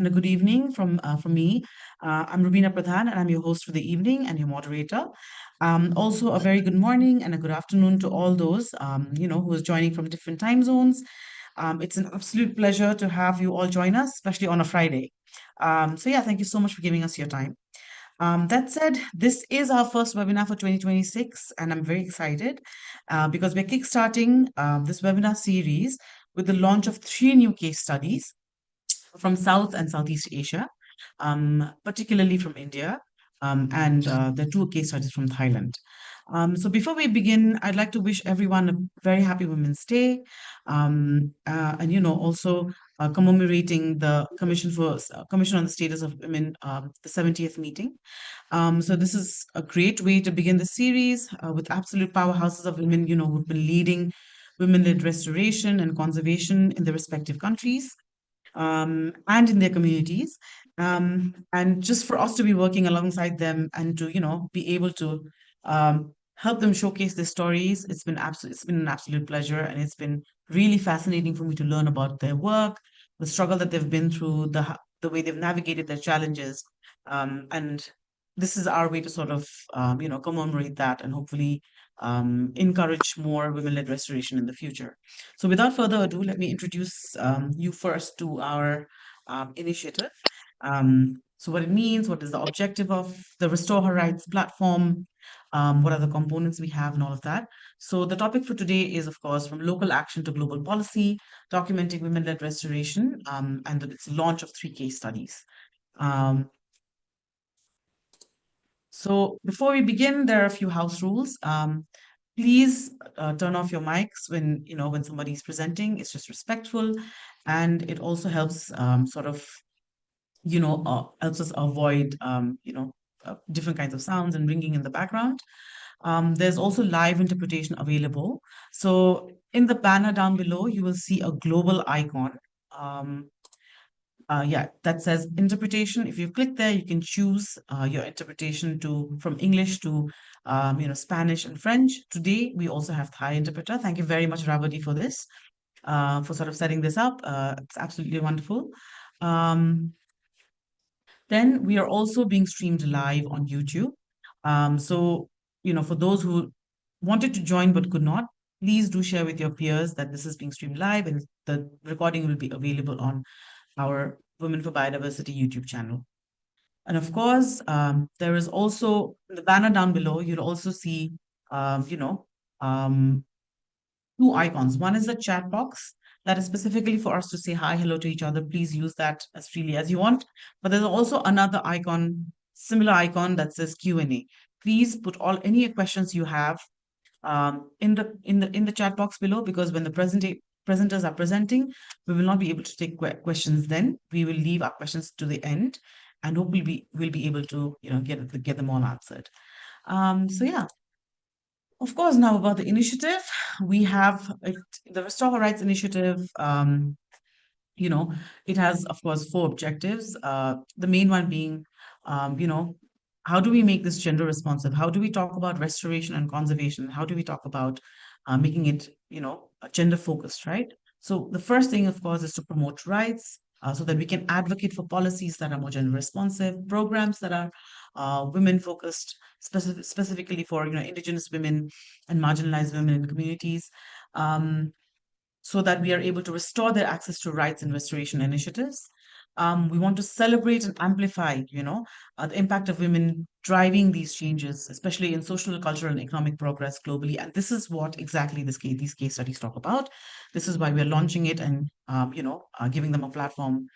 and a good evening from me. I'm Rubina Pradhan, and I'm your host for the evening and your moderator. Also, a very good morning and a good afternoon to all those who is joining from different time zones. It's an absolute pleasure to have you all join us, especially on a Friday. So, thank you so much for giving us your time. That said, this is our first webinar for 2026, and I'm very excited because we're kickstarting this webinar series with the launch of three new case studies from South and Southeast Asia, particularly from India, and the two case studies from Thailand. So before we begin, I'd like to wish everyone a very happy Women's Day, and also commemorating the Commission on the Status of Women, the 70th meeting. So this is a great way to begin the series with absolute powerhouses of women, who've been leading women-led restoration and conservation in their respective countries and in their communities. And just for us to be working alongside them and to, be able to help them showcase their stories, it's been an absolute pleasure, and it's been really fascinating for me to learn about their work, the struggle that they've been through, the way they've navigated their challenges, and this is our way to sort of, commemorate that and hopefully encourage more women-led restoration in the future. So without further ado, let me introduce you first to our initiative. So what it means, what is the objective of the Restore Her Rights platform, what are the components we have and all of that. So the topic for today is, of course, from local action to global policy, documenting women-led restoration, and its launch of three case studies. So before we begin, there are a few house rules. Please turn off your mics when somebody's presenting. It's just respectful, and it also helps helps us avoid different kinds of sounds and ringing in the background. There's also live interpretation available. So in the banner down below, you will see a global icon. That says interpretation. If you click there, you can choose your interpretation from English to Spanish and French. Today, we also have Thai interpreter. Thank you very much, Ravadi, for this, for sort of setting this up. It's absolutely wonderful. Then we are also being streamed live on YouTube. So, for those who wanted to join but could not, please do share with your peers that this is being streamed live, and the recording will be available on our Women for Biodiversity YouTube channel. And of course, there is also the banner down below, you'll also see, two icons. One is the chat box that is specifically for us to say hi, hello to each other. Please use that as freely as you want. But there's also another icon, similar icon that says Q&A. Please put any questions you have in the chat box below, because when the presenters are presenting, we will not be able to take questions then. We will leave our questions to the end, and hopefully we'll be able to get them all answered. Of course, now about the initiative, we have the Restore Her Rights initiative. It has, of course, four objectives. The main one being, how do we make this gender responsive? How do we talk about restoration and conservation? How do we talk about making it, gender focused, right? So the first thing, of course, is to promote rights so that we can advocate for policies that are more gender responsive, programs that are women focused, specifically for indigenous women and marginalized women in communities. So that we are able to restore their access to rights and restoration initiatives. We want to celebrate and amplify, the impact of women driving these changes, especially in social, cultural, and economic progress globally. And this is what exactly these case studies talk about. This is why we're launching it and, giving them a platform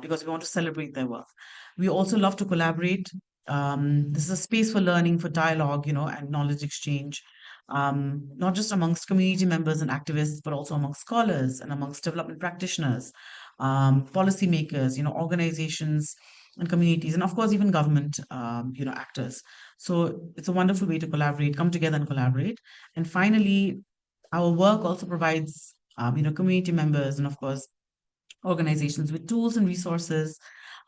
because we want to celebrate their work. We also love to collaborate. This is a space for learning, for dialogue, and knowledge exchange. Not just amongst community members and activists, but also amongst scholars and amongst development practitioners, policymakers, organizations and communities, and of course, even government, actors. So it's a wonderful way to collaborate, come together and collaborate. And finally, our work also provides, community members and of course, organizations with tools and resources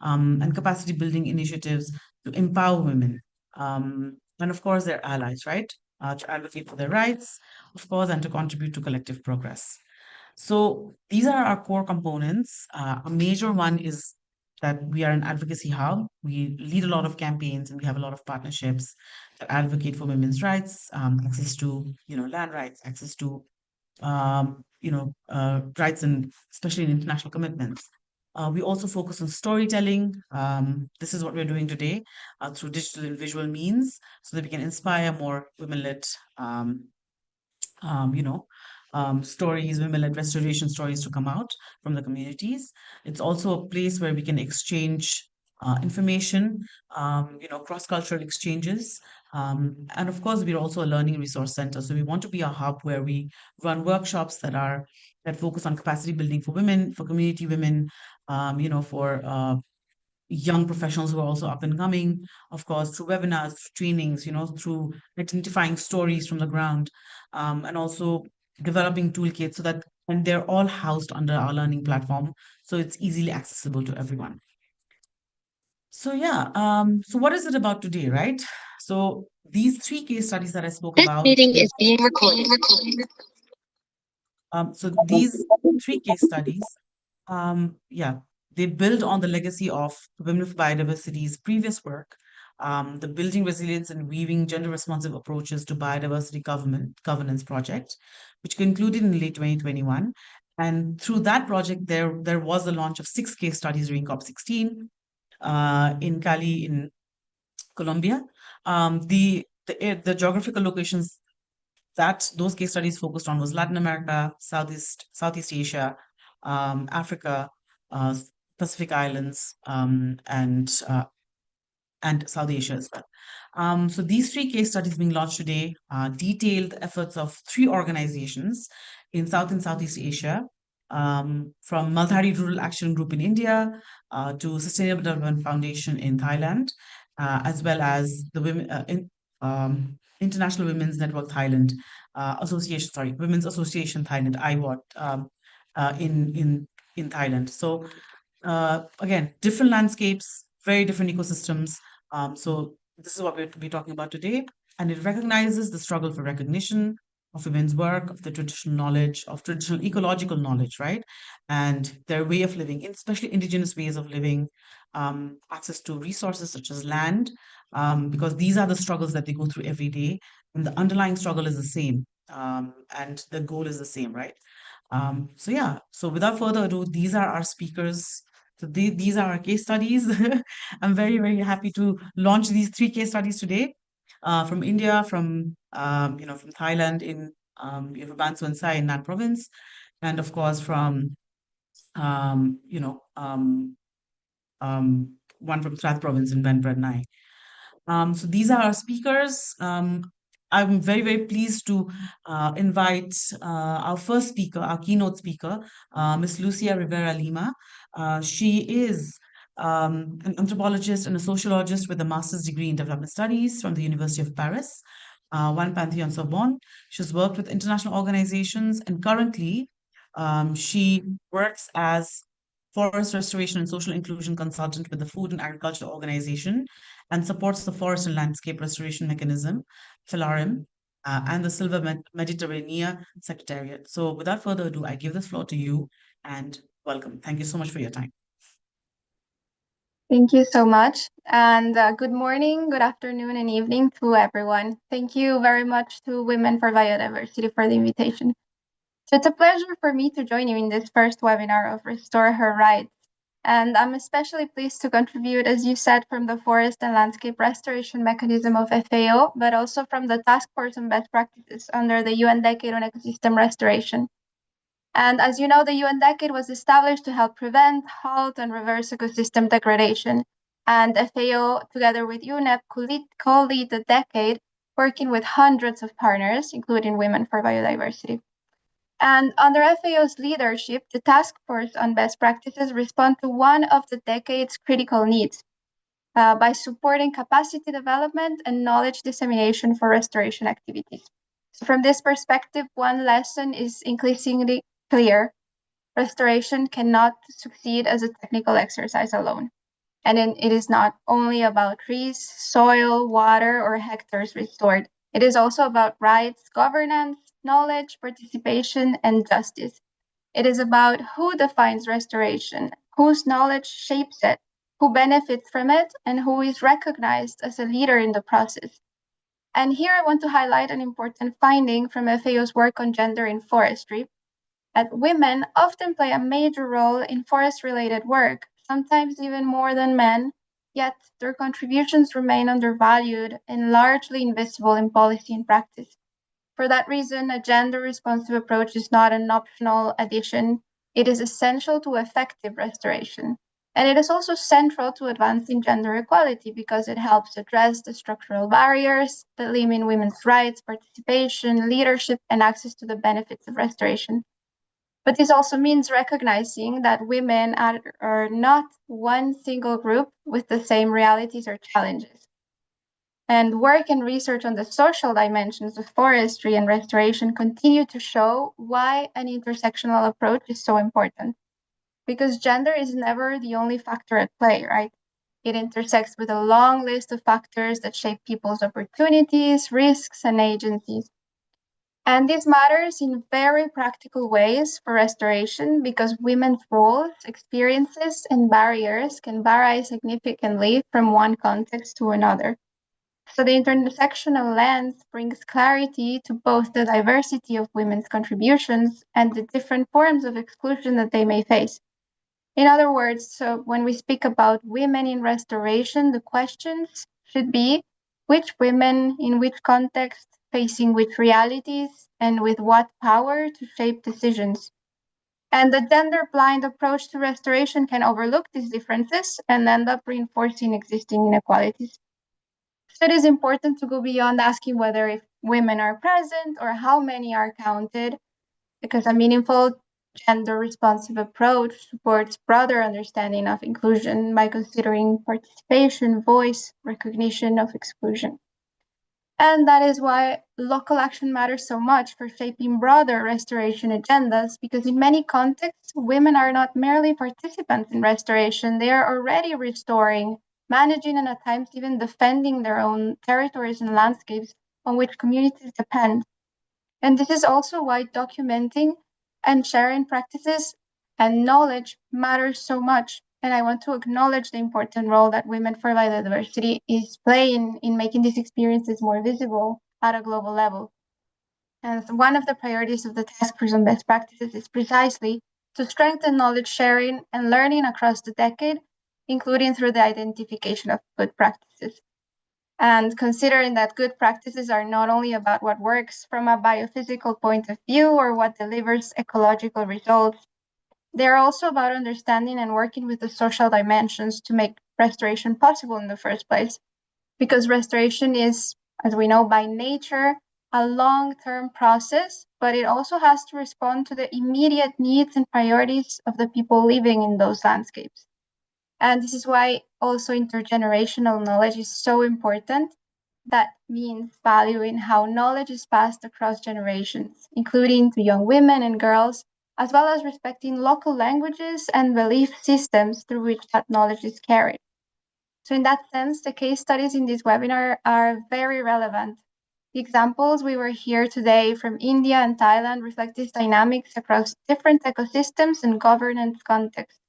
and capacity building initiatives to empower women. And of course, their allies, right? To advocate for their rights, of course, and to contribute to collective progress. So these are our core components. A major one is that we are an advocacy hub. We lead a lot of campaigns and we have a lot of partnerships that advocate for women's rights, access to, land rights, access to, rights and especially in international commitments. We also focus on storytelling. This is what we're doing today through digital and visual means so that we can inspire more women-led um, you know, stories, women-led restoration stories to come out from the communities. It's also a place where we can exchange information, cross-cultural exchanges. And of course, we're also a learning resource center. So we want to be a hub where we run workshops that focus on capacity building for women, for community women, for young professionals who are also up and coming, of course, through webinars, trainings, through identifying stories from the ground, and also developing toolkits so that, and they're all housed under our learning platform, so it's easily accessible to everyone. So yeah, so what is it about today, right? So these three case studies that I spoke about. This meeting is being recorded. So these three case studies, they build on the legacy of Women with Biodiversity's previous work, the Building Resilience and Weaving Gender Responsive Approaches to Biodiversity Governance project, which concluded in late 2021. And through that project, there was the launch of 6 case studies during COP16 in Cali, in Colombia. The geographical locations that those case studies focused on was Latin America, Southeast Asia, Africa, uh, Pacific Islands, and South Asia as well. So these 3 case studies being launched today detail the efforts of 3 organizations in South and Southeast Asia, from Multari Rural Action Group in India to Sustainable Development Foundation in Thailand, as well as the International Women's Network Thailand Women's Association Thailand, IWOT, in Thailand. So again, different landscapes, very different ecosystems. So this is what we'll be talking about today. And it recognizes the struggle for recognition of women's work, of the traditional knowledge, of traditional ecological knowledge, right? And their way of living, especially indigenous ways of living, access to resources such as land, because these are the struggles that they go through every day. And the underlying struggle is the same. And the goal is the same, right? So without further ado, these are our speakers. So these are our case studies. I'm very, very happy to launch these 3 case studies today, from India, from Thailand in Ban Suan Sai in Nan province, and of course from um, you know one from Strath province in Ben Prat Nai. So these are our speakers. I'm very, very pleased to invite our first speaker, our keynote speaker, Ms. 𝗀cie𝗶𝗹𝗶. She is an anthropologist and a sociologist with a master's degree in development studies from the University of Paris, One Pantheon Sorbonne. She's worked with international organizations, and currently she works as forest restoration and social inclusion consultant with the Food and Agriculture Organization, and supports the Forest and Landscape Restoration Mechanism, 𝗀𝗶𝗹𝗶, and the Silver Mediterranean Secretariat. So without further ado, I give the floor to you, and welcome. Thank you so much for your time. Thank you so much. And good morning, good afternoon, and evening to everyone. Thank you very much to Women for Biodiversity for the invitation. So it's a pleasure for me to join you in this first webinar of Restore Her Rights. And I'm especially pleased to contribute, as you said, from the Forest and Landscape Restoration Mechanism of FAO, but also from the Task Force on Best Practices under the UN Decade on Ecosystem Restoration. And as you know, the UN Decade was established to help prevent, halt, and reverse ecosystem degradation. And FAO, together with UNEP, co-lead the decade, working with hundreds of partners, including Women for Biodiversity. And under FAO's leadership, the Task Force on Best Practices respond to one of the decade's critical needs by supporting capacity development and knowledge dissemination for restoration activities. So from this perspective, one lesson is increasingly clear. Restoration cannot succeed as a technical exercise alone. And it is not only about trees, soil, water, or hectares restored. It is also about rights, governance, knowledge, participation, and justice. It is about who defines restoration, whose knowledge shapes it, who benefits from it, and who is recognized as a leader in the process. And here I want to highlight an important finding from FAO's work on gender in forestry, that women often play a major role in forest-related work, sometimes even more than men, yet their contributions remain undervalued and largely invisible in policy and practice. For that reason, a gender-responsive approach is not an optional addition. It is essential to effective restoration. And it is also central to advancing gender equality because it helps address the structural barriers that limit women's rights, participation, leadership, and access to the benefits of restoration. But this also means recognizing that women are not one single group with the same realities or challenges. And work and research on the social dimensions of forestry and restoration continue to show why an intersectional approach is so important. Because gender is never the only factor at play, right? It intersects with a long list of factors that shape people's opportunities, risks, and agencies. And this matters in very practical ways for restoration because women's roles, experiences, and barriers can vary significantly from one context to another. So the intersectional lens brings clarity to both the diversity of women's contributions and the different forms of exclusion that they may face. In other words, so when we speak about women in restoration, the questions should be which women, in which context, facing which realities, and with what power to shape decisions. And the gender blind approach to restoration can overlook these differences and end up reinforcing existing inequalities. So it is important to go beyond asking whether if women are present or how many are counted, because a meaningful gender responsive approach supports broader understanding of inclusion by considering participation, voice, recognition of exclusion. And that is why local action matters so much for shaping broader restoration agendas, because in many contexts, women are not merely participants in restoration, they are already restoring, managing, and at times even defending their own territories and landscapes on which communities depend. And this is also why documenting and sharing practices and knowledge matters so much. And I want to acknowledge the important role that Women for Biodiversity is playing in making these experiences more visible at a global level. And one of the priorities of the Task Force on Best Practices is precisely to strengthen knowledge sharing and learning across the decade, including through the identification of good practices. And considering that good practices are not only about what works from a biophysical point of view or what delivers ecological results, they're also about understanding and working with the social dimensions to make restoration possible in the first place. Because restoration is, as we know, by nature, a long-term process, but it also has to respond to the immediate needs and priorities of the people living in those landscapes. And this is why also intergenerational knowledge is so important. That means valuing how knowledge is passed across generations, including to young women and girls, as well as respecting local languages and belief systems through which that knowledge is carried. So in that sense, the case studies in this webinar are very relevant. The examples we were here today from India and Thailand reflect these dynamics across different ecosystems and governance contexts.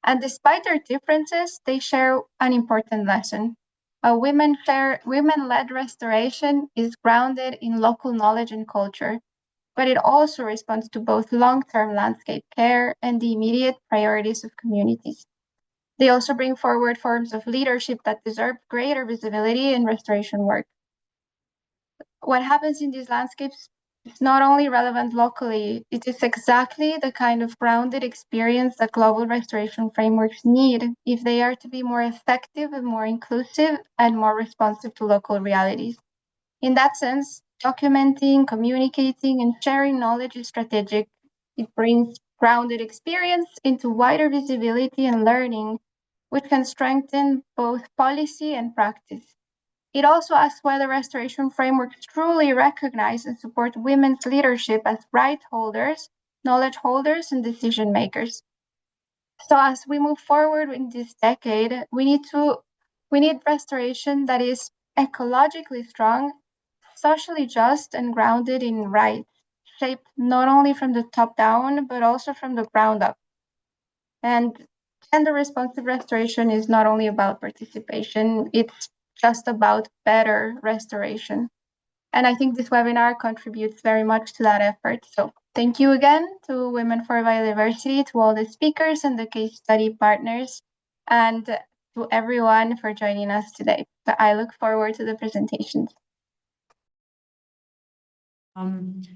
And despite their differences, they share an important lesson. A women-led restoration is grounded in local knowledge and culture, but it also responds to both long-term landscape care and the immediate priorities of communities. They also bring forward forms of leadership that deserve greater visibility in restoration work. What happens in these landscapes is not only relevant locally, it is exactly the kind of grounded experience that global restoration frameworks need if they are to be more effective and more inclusive and more responsive to local realities. In that sense, documenting, communicating, and sharing knowledge is strategic. It brings grounded experience into wider visibility and learning, which can strengthen both policy and practice. It also asks whether restoration frameworks truly recognize and support women's leadership as right holders, knowledge holders, and decision makers. So as we move forward in this decade, we need restoration that is ecologically strong, socially just, and grounded in rights, shaped not only from the top down, but also from the ground up. And gender responsive restoration is not only about participation, it's just about better restoration. And I think this webinar contributes very much to that effort. So thank you again to Women for Biodiversity, to all the speakers and the case study partners, and to everyone for joining us today. So I look forward to the presentations.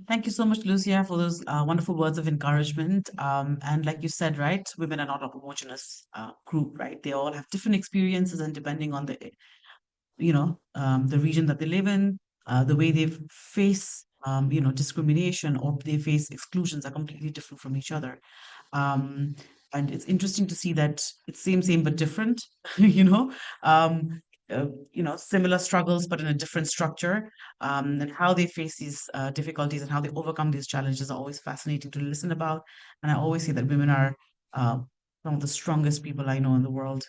Thank you so much, Lucia, for those wonderful words of encouragement. And like you said, right, women are not a homogenous group, right? They all have different experiences, and depending on the region that they live in, the way they face, discrimination or they face exclusions are completely different from each other. Um, and it's interesting to see that it's same, but different, you know, um, similar struggles, but in a different structure, and how they face these difficulties and how they overcome these challenges are always fascinating to listen about. And I always say that women are uh, some of the strongest people I know in the world.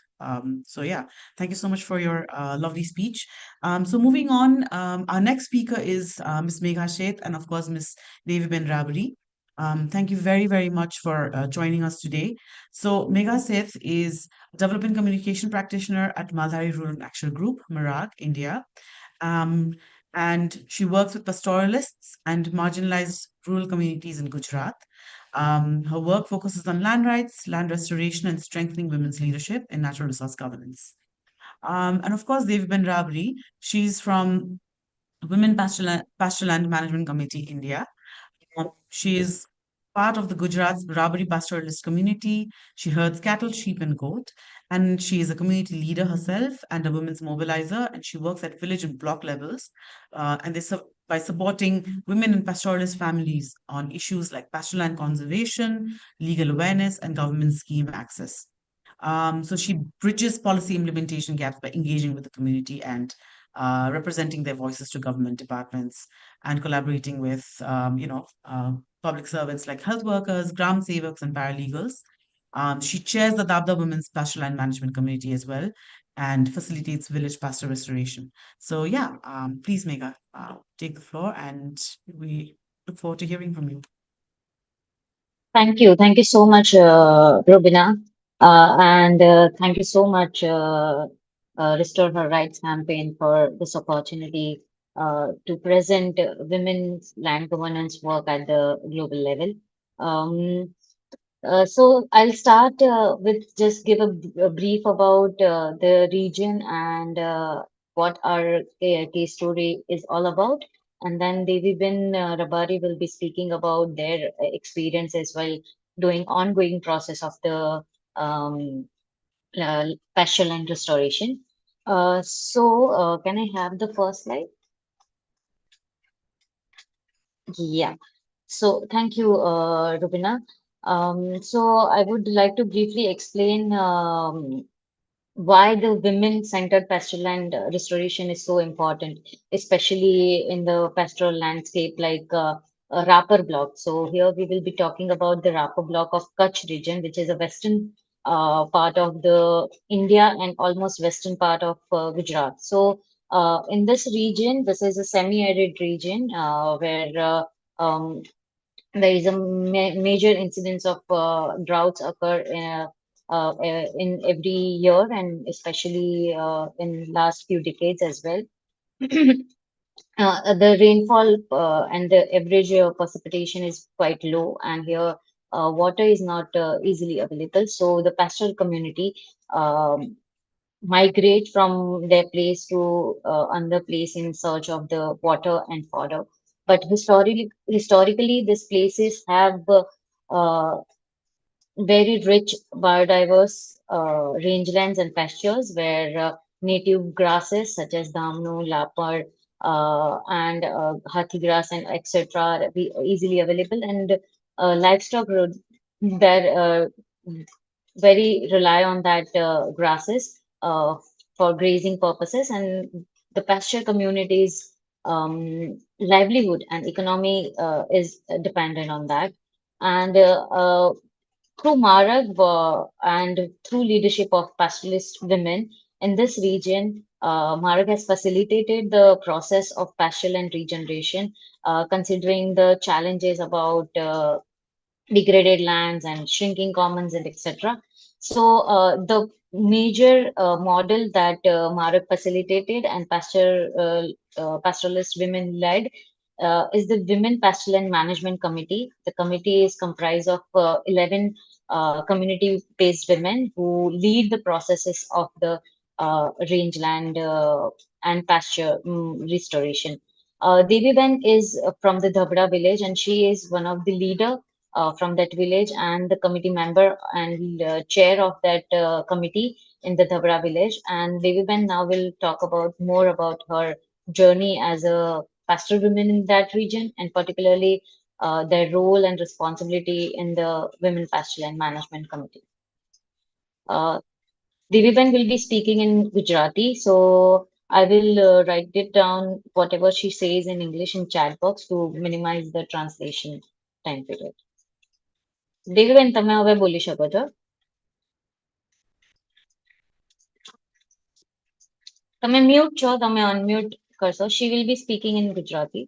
So yeah, thank you so much for your lovely speech. So moving on, our next speaker is Ms. 𝗀𝗱𝗃𝗃 and of course Ms. 𝗀𝗃𝗱𝗶𝗹. Thank you very, very much for joining us today. So 𝗀𝗃𝗃𝗃 is a development communication practitioner at Malhari Rural Action Group, Marag, India. Um, and she works with pastoralists and marginalized rural communities in Gujarat. Her work focuses on land rights, land restoration, and strengthening women's leadership in natural resource governance. And of course, 𝗀𝗃𝗱𝗶𝗹. She's from Women Pastoral Land Management Committee, India. She is part of the Gujarat's Rabari pastoralist community. She herds cattle, sheep, and goat. And she is a community leader herself and a women's mobilizer. And she works at village and block levels. By supporting women and pastoralist families on issues like pastoral land conservation, legal awareness, and government scheme access. So she bridges policy implementation gaps by engaging with the community and representing their voices to government departments and collaborating with, public servants like health workers, gram sevaks, and paralegals. She chairs the Dabda Women's Pastoral Land Management Committee as well and facilitates village pasture restoration. So yeah, please, Megha, take the floor, and we look forward to hearing from you. Thank you. Thank you so much, Robina. And thank you so much, Restore Her Rights campaign for this opportunity to present women's land governance work at the global level. Um, so I'll start with just give a brief about the region and what our case story is all about. And then Devi Bin Rabari will be speaking about their experience as well, doing ongoing process of the um, special and restoration. Can I have the first slide? Yeah. So thank you, Rubina. So I would like to briefly explain why the women-centered pastoral land restoration is so important, especially in the pastoral landscape like Rapar block. So here we will be talking about the Rapar block of Kutch region, which is a western part of the India and almost western part of Gujarat. So in this region, this is a semi-arid region where there is a major incidence of droughts occur in every year and especially in last few decades as well. The rainfall and the average precipitation is quite low, and here water is not easily available. So the pastoral community migrate from their place to another place in search of the water and fodder. But historically, these places have very rich biodiverse rangelands and pastures where native grasses such as damno, lapar, and hathi grass and etc. are easily available, and livestock that very rely on that grasses for grazing purposes, and the pasture communities livelihood and economy is dependent on that. And through Marag and through leadership of pastoralist women in this region, Marag has facilitated the process of pastoral and regeneration, considering the challenges about degraded lands and shrinking commons and etc. So the major model that Marak facilitated and pastoralist women led is the Women Pastoral and Management Committee. The committee is comprised of 11 community-based women who lead the processes of the rangeland and pasture restoration. Devi Ben is from the Dhabra village, and she is one of the leader from that village and the committee member and chair of that committee in the Dhabra village. And Devi Ben now will talk about more about her journey as a pastoral woman in that region, and particularly their role and responsibility in the Women Pastoral and Management Committee. Uh, Diviben will be speaking in Gujarati, so I will write it down whatever she says in English in chat box to minimize the translation time period. Diviben, તમે હવે બોલી શકો છો. તમે mute છો, તમે unmute કરશો. She will be speaking in Gujarati.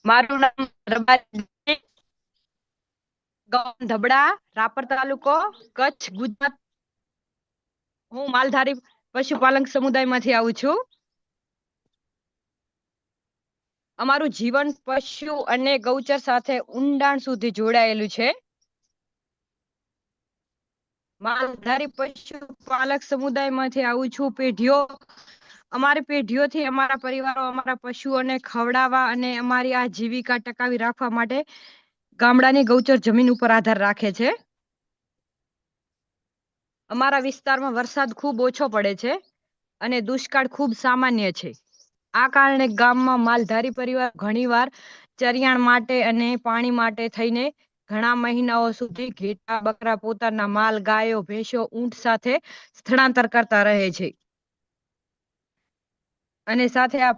મારું નામ રબારી ગામ ધબડા, રાપર તાલુકો, કચ્છ, ગુજરાત. હું માલધારી પશુપાલક સમુદાયમાંથી આવું છું. અમારું જીવન પશુ અને ગૌચર સાથે ઊંડાણ સુધી જોડાયેલું છે. માલધારી પશુપાલક સમુદાયમાંથી આવું છું. અમારી પેઢીઓથી અમારા પરિવારો અમારા પશુઓને ખવડાવવા અને અમારી આ જીવિકા ટકાવી રાખવા માટે ગામડાની ગૌચર જમીન ઉપર આધાર રાખે છે. અમારા વિસ્તારમાં વરસાદ ખૂબ ઓછો પડે છે અને દુષ્કાળ ખૂબ સામાન્ય છે. આ કારણે ગામમાં માલધારી પરિવાર ઘણીવાર ચરિયાણ માટે અને પાણી માટે થઈને ઘણા મહિનાઓ સુધી ઘેટા બકરા પોતાના માલ ગાયો ભેંસો ઊંટ સાથે સ્થળાંતર કરતા રહે છે. અને સાથે આ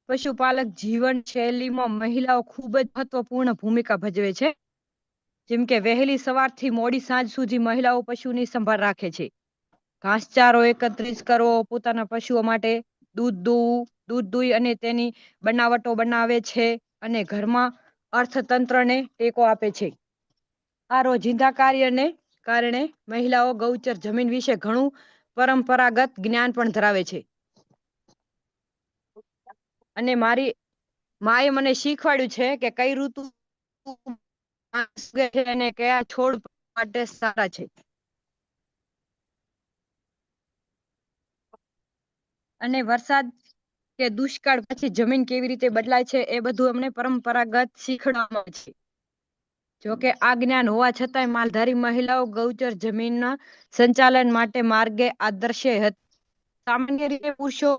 પશુપાલક જીવન શૈલીમાં મહિલાઓ ખૂબ જ મહત્વપૂર્ણ ભૂમિકા ભજવે છે. જેમ કે વહેલી સવારથી મોડી સાંજ સુધી મહિલાઓ પશુની સંભાળ રાખે છે. ઘાસચારો એકત્રિત કરવો, પોતાના પશુઓ માટે દૂધ દૂઈ અને તેની બનાવટો બનાવે છે અને ઘરમાં અર્થતંત્રને ટેકો આપે છે. આ રોજિંદા કાર્યને કારણે મહિલાઓ ગૌચર જમીન વિશે ઘણું પરંપરાગત જ્ઞાન પણ ધરાવે છે. અને મારી માએ મને શીખવાડ્યું છે કે કઈ ઋતુ અને કયા છોડ માટે સારા છે. અને વરસાદ કે દુષ્કાળ પછી જમીન કેવી રીતે બદલાય છે એ બધું અમને પરંપરાગત શીખવવામાં આવે છે. જોકે આ જ્ઞાન હોવા છતાંય માલધારી મહિલાઓ ગૌચર જમીનના સંચાલન માટે માર્ગે આદર્શે હતી. સામાન્ય રીતે પુરુષો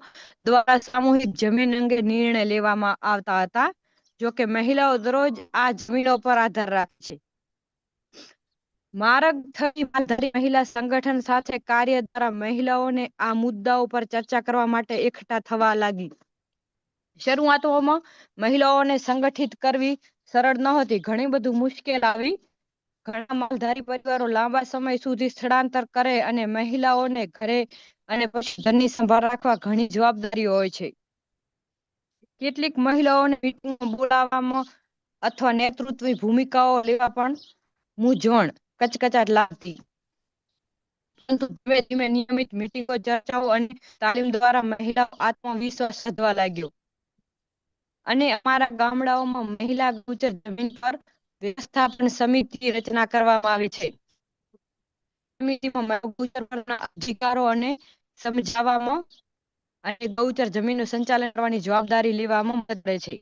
દ્વારા સામૂહિક જમીન અંગે નિર્ણય લેવામાં આવતા હતા. જોકે મહિલાઓ દરરોજ આ જમીનો પર આધાર રાખે છે. માર્ગ થકી માલધારી મહિલા સંગઠન સાથે કાર્ય દ્વારા મહિલાઓને આ મુદ્દાઓ પર ચર્ચા કરવા માટે એકઠા થવા લાગી. શરૂઆતમાં મહિલાઓને સંગઠિત કરવી સરળ નહોતી. ઘણી બધું મુશ્કેલ આવી. ઘણા માલધારી પરિવારો લાંબા સમય સુધી સ્થળાંતર કરે અને મહિલાઓને ઘરે અને પશુધનની સંભાળ રાખવા ઘણી જવાબદારીઓ હોય છે. કેટલીક મહિલાઓને મીટિંગમાં બોલાવવામાં અથવા નેતૃત્વ ભૂમિકાઓ લેવા પણ મૂંઝવણ કચકચાટ લાગતી. પરંતુ ધીમે ધીમે નિયમિત મીટિંગો ચર્ચાઓ અને તાલીમ દ્વારા મહિલાઓ આત્મવિશ્વાસ વધવા લાગ્યો. અને અમારા ગામડાઓમાં મહિલા ગૌચર જમીન પર વ્યવસ્થાપન સમિતિ રચના કરવામાં આવી છે. સમિતિમાં ગૌચર પરના અધિકારો અને સમજાવવામાં અને ગૌચર જમીનનું સંચાલન કરવાની જવાબદારી લેવામાં મદદ કરે છે.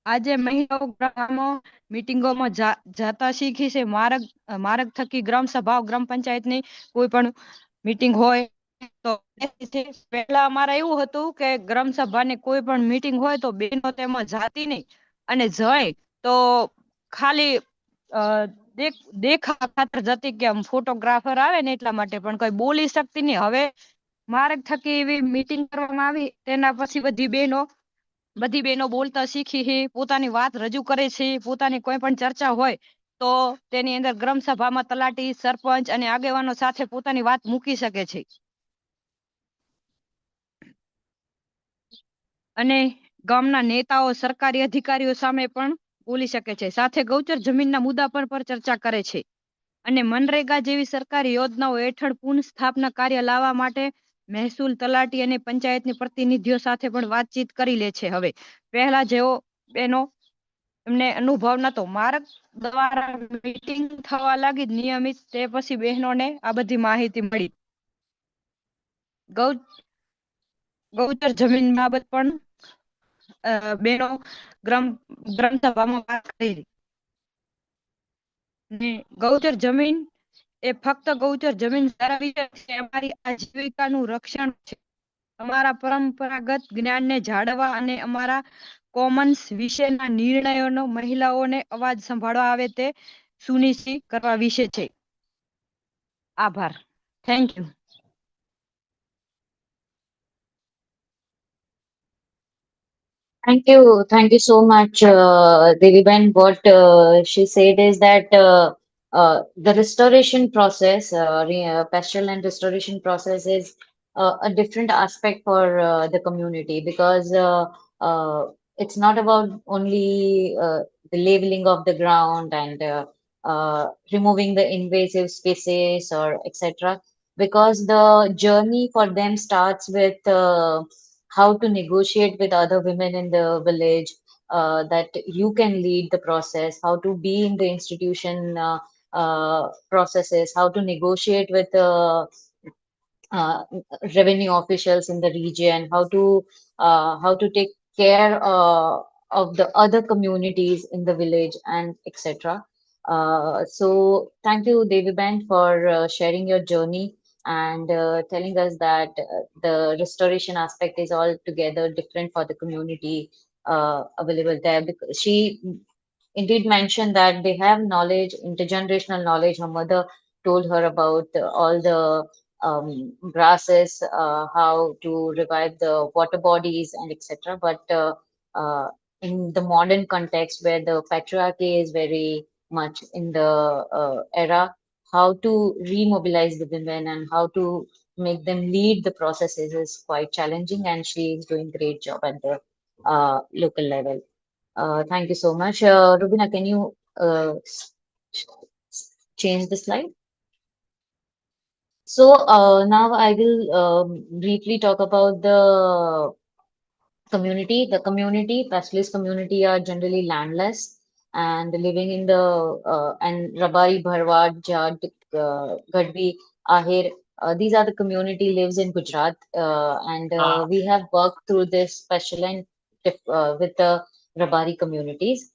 આજે મહિલાઓ ગ્રામમાં મીટિંગોમાં જતા શીખી છે. માર્ગ થકી ગ્રામ સભા ગ્રામ પંચાયતની કોઈ પણ મીટિંગ હોય તો પહેલા અમારા એવું હતું કે ગ્રામ સભાને કોઈ પણ મીટિંગ હોય તો બહેનો તેમાં જાતી નહીં અને જાય તો ખાલી દેખા ખાતર જતી કે ફોટોગ્રાફર આવે ને એટલા માટે, પણ કોઈ બોલી શકતી નહીં. હવે માર્ગ થકી એવી મીટિંગ કરવામાં આવી તેના પછી બધી બહેનો બોલતા શીખી છે, પોતાની વાત રજૂ કરે છે. પોતાની કોઈ પણ ચર્ચા હોય તો તેની અંદર ગ્રામ સભામાં તલાટી સરપંચ અને આગેવાનો સાથે પોતાની વાત મૂકી શકે છે. અને ગામના નેતાઓ સરકારી અધિકારીઓ સામે પણ બોલી શકે છે, સાથે ગૌચર જમીનના મુદ્દા પર ચર્ચા કરે છે અને મનરેગા જેવી સરકારી યોજનાઓ હેઠળ પુનઃસ્થાપના કાર્ય લાવવા માટે મહેસૂલ તલાટી અને પંચાયતની પ્રતિનિધિઓ સાથે પણ વાતચીત કરી લે છે. હવે પહેલા જેવો એનો એમને અનુભવ નતો. માર્ગ દ્વારા મીટિંગ થવા લાગી નિયમિત, તે પછી બહેનોને આ બધી માહિતી મળી. ગૌચર જમીન બાબત પણ બહેનો ગ્રામસભામાં વાત કરી. ગૌચર જમીન એ ફક્ત ગૌચર જમીન ધરાવી છે, અમારી આજીવિકાનું રક્ષણ છે. અમારા પરંપરાગત જ્ઞાનને જાળવવા અને અમારા કોમન્સ વિશેના નિર્ણયોનો મહિલાઓને અવાજ સંભાળવા આવે તે સુનિશ્ચિત કરવા વિશે છે. આભાર. Thank you. Thank you so much, Deviben. What she said is that the restoration process, pastoral and restoration process is a different aspect for the community because it's not about only the leveling of the ground and removing the invasive species or etc. Because the journey for them starts with how to negotiate with other women in the village, that you can lead the process, how to be in the institution processes, how to negotiate with uh, revenue officials in the region, how to take care of the other communities in the village and etc. So thank you, Deviben, for sharing your journey and telling us that the restoration aspect is altogether different for the community available there. Because she indeed mentioned that they have knowledge, intergenerational knowledge. Her mother told her about all the grasses, how to revive the water bodies and etc. But uh, in the modern context where the patriarchy is very much in the era, how to remobilize the women and how to make them lead the processes is quite challenging, and she is doing great job at the local level. Thank you so much. Rubina, can you change the slide? So now I will briefly talk about the community. The community, pastoralist community, are generally landless and living in the and Rabari, Bharwad, Jat, Gadbi, Ahir. These are the community lives in Gujarat, and we have worked through this special and with the Rabari communities.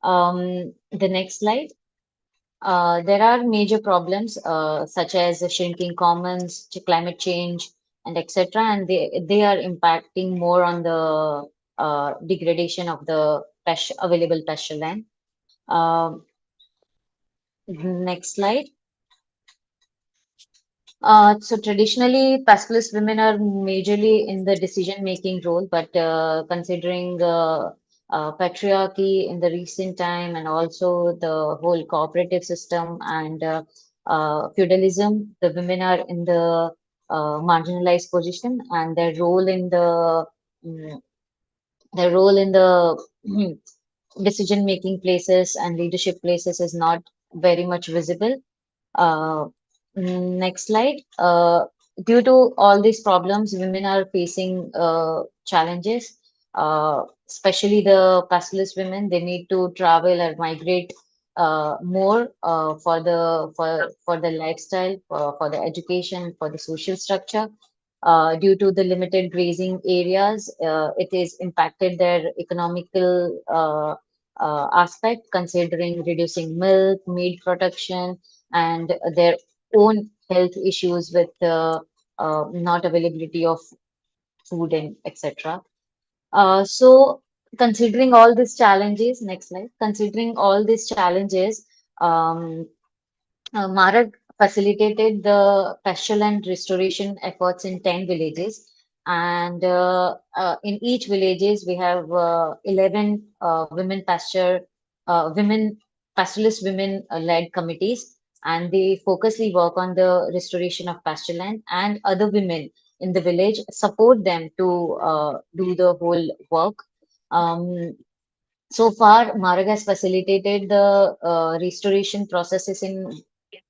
The next slide. There are major problems such as the shrinking commons, climate change, and etc. And they are impacting more on the degradation of the available pasture land. Next slide. So traditionally, pastoralist women are majorly in the decision-making role, but considering patriarchy in the recent time and also the whole cooperative system and feudalism, the women are in the marginalized position, and mm, their role in the decision-making places and leadership places is not very much visible. Uh, Next slide. Due to all these problems, women are facing challenges, especially the pastoralist women. They need to travel or migrate more for the lifestyle, for the education, for the social structure. Due to the limited grazing areas, it is impacted their economical aspect, considering reducing milk, meat production, and their own health issues with not availability of food and etc. So considering all these challenges, next slide, considering all these challenges, um, Marag facilitated the pastoral and restoration efforts in 10 villages. And in each villages, we have 11 women pastoralist women led committees, and they focusly work on the restoration of pasture land, and other women in the village support them to do the whole work. Um, so far, Marag has facilitated the restoration processes in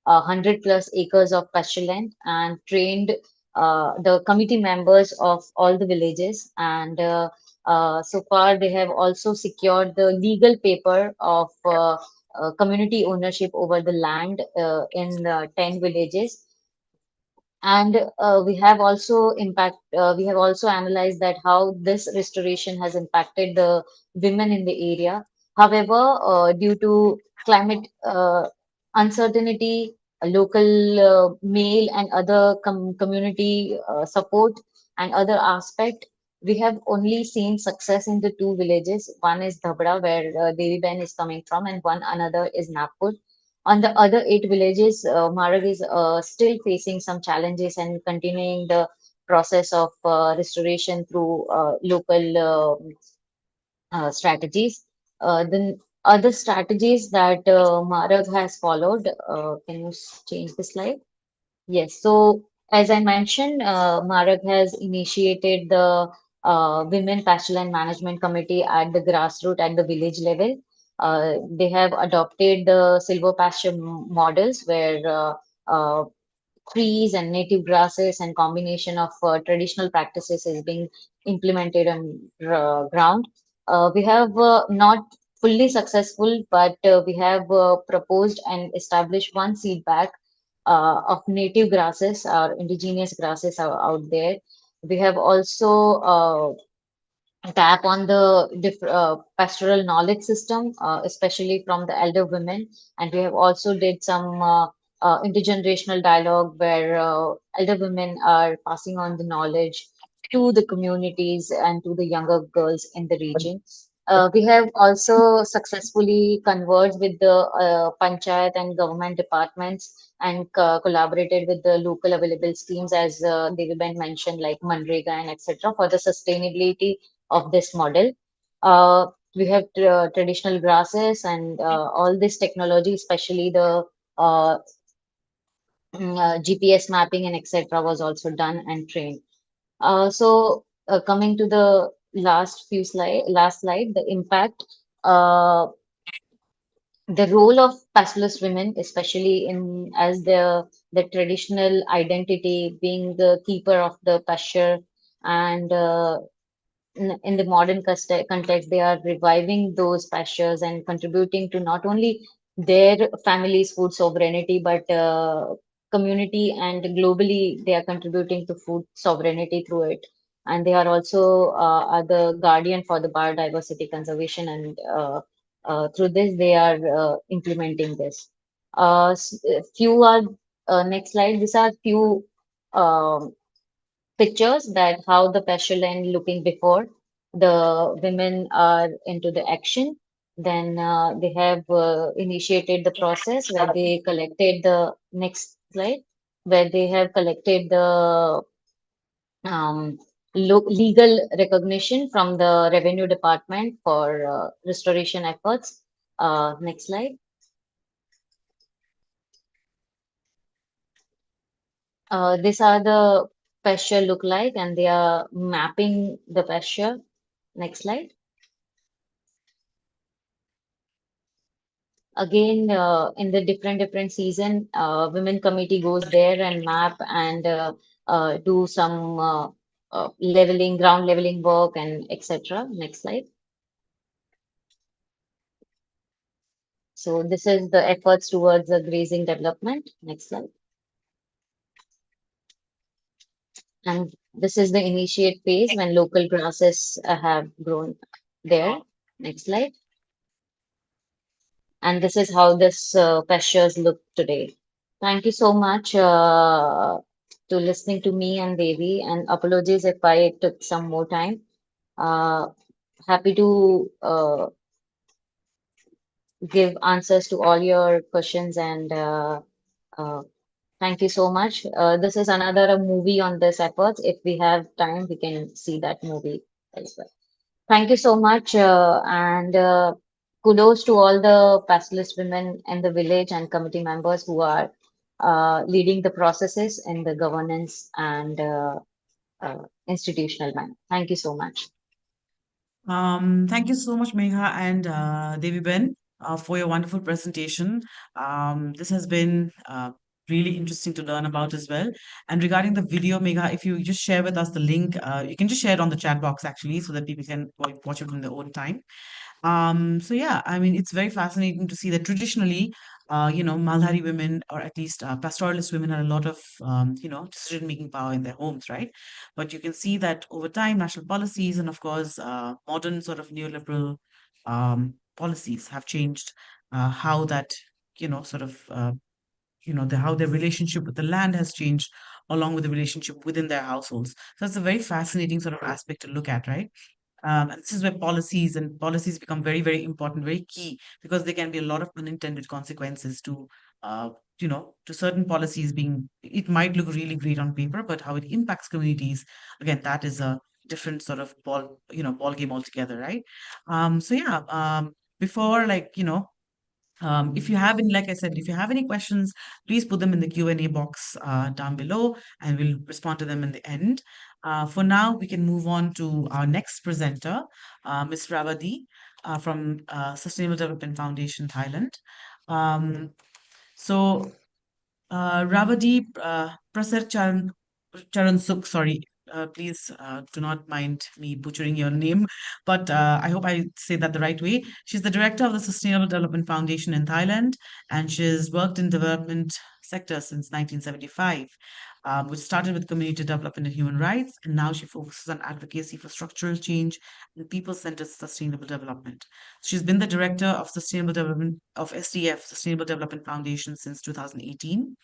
100 plus acres of pasture land and trained the committee members of all the villages. And so far, they have also secured the legal paper of community ownership over the land in 10 villages. And we have also analyzed that how this restoration has impacted the women in the area. However, due to climate uncertainty, local male and other community support and other aspect, we have only seen success in the two villages. One is Dhabra, where Devi Ben is coming from, and one another is Nagpur. On the other eight villages, Marag is still facing some challenges and continuing the process of restoration through local strategies. The other strategies that Marag has followed, can you change the slide? Yes, so as I mentioned, Marag has initiated the Women Pastoral and Management Committee at the grassroots, at the village level. They have adopted the silver pasture models where trees and native grasses and combination of traditional practices is being implemented on ground. We have not fully successful, but we have proposed and established one seed bank of native grasses or indigenous grasses are out there. We have also tap on the pastoral knowledge system, especially from the elder women. And we have also did some intergenerational dialogue where elder women are passing on the knowledge to the communities and to the younger girls in the region. We have also successfully converged with the panchayat and government departments and collaborated with the local available schemes, as David Ben mentioned, like Manrega and etc., for the sustainability of this model. We have traditional grasses and all this technology, especially the uh, GPS mapping and etc., was also done and trained. Coming to the last slide, the impact. Uh, the role of pastoralist women, especially in as the traditional identity, being the keeper of the pasture, and in the modern context, they are reviving those pastures and contributing to not only their family's food sovereignty, but community and globally, they are contributing to food sovereignty through it. And they are also are the guardian for the biodiversity conservation, and through this, they are implementing this. Few are next slide. These are few. Pictures that how the pasture land looking before the women are into the action. Then they have initiated the process where they collected the next slide, where they have collected the um, legal recognition from the revenue department for restoration efforts. Next slide. These are the pasture look like, and they are mapping the pasture. Next slide. Again, in the different season, women committee goes there and map and do some leveling, ground leveling work and etc. Next slide. So this is the efforts towards the grazing development. Next slide. And this is the initiate phase when local grasses have grown there. Next slide. And this is how this pastures look today. Thank you so much to listening to me and Devi, and apologies if I took some more time. Uh, Happy to give answers to all your questions, and uh, thank you so much. This is another movie on this efforts. If we have time, we can see that movie as well. Thank you so much, and kudos to all the pastoralist women in the village and committee members who are leading the processes in the governance and institutional manner. Thank you so much. Thank you so much, Megha and Devi Ben, for your wonderful presentation. This has been really interesting to learn about as well. And regarding the video, Megha, if you just share with us the link, you can just share it on the chat box actually, so that people can watch it on their own time. So yeah, I mean, it's very fascinating to see that traditionally, Maldhari women, or at least pastoralist women, had a lot of, decision-making power in their homes, right? But you can see that over time, national policies and, of course, modern sort of neoliberal policies have changed how that, sort of, how their relationship with the land has changed, along with the relationship within their households. So that's a very fascinating sort of aspect to look at, right? And this is where policies become very, very important, very key, because there can be a lot of unintended consequences to, uh, to certain policies being, it might look really great on paper, but how it impacts communities, again, that is a different sort of ball game altogether, right? So yeah, before if you have any, like I said, if you have any questions, please put them in the Q&A box down below, and we'll respond to them in the end. For now, we can move on to our next presenter, Ms. Ravadi from Sustainable Development Foundation, Thailand. So Ravadi Charan Suk, sorry, please do not mind me butchering your name, but I hope I say that the right way. She's the director of the Sustainable Development Foundation in Thailand, and she's worked in development sector since 1975, which started with community development and human rights, and now she focuses on advocacy for structural change and people-centered sustainable development. She's been the director of sustainable development of SDF, Sustainable Development Foundation, since 2018,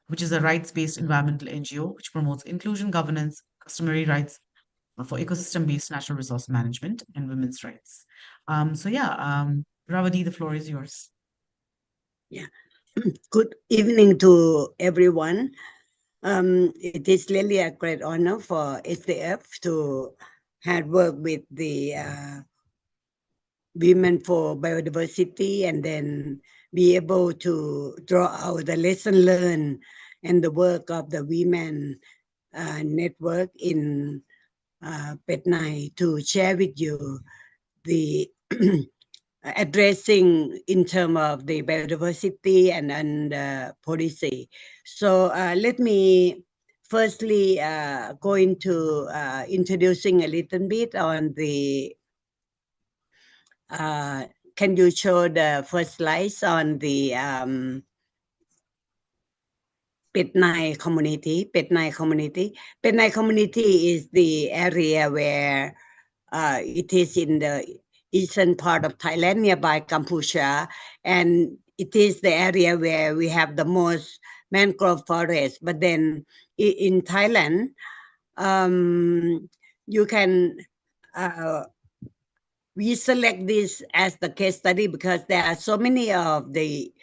which is a rights-based environmental NGO which promotes inclusion, governance, customary rights for ecosystem-based natural resource management and women's rights. Ravadi, the floor is yours. Yeah. Good evening to everyone. It is really a great honor for SDF to have worked with the Women for Biodiversity, and then be able to draw out the lesson learned and the work of the women network in 𝗀𝗚 to share with you the addressing in terms of the biodiversity and policy. So let me firstly go into introducing a little bit on the, can you show the first slides on the 𝗀𝗚 community? 𝗀𝗚 community. 𝗀𝗚 community is the area where it is in the eastern part of Thailand, nearby Cambodia, and it is the area where we have the most mangrove forest. But then in Thailand, you can we select this as the case study because there are so many of the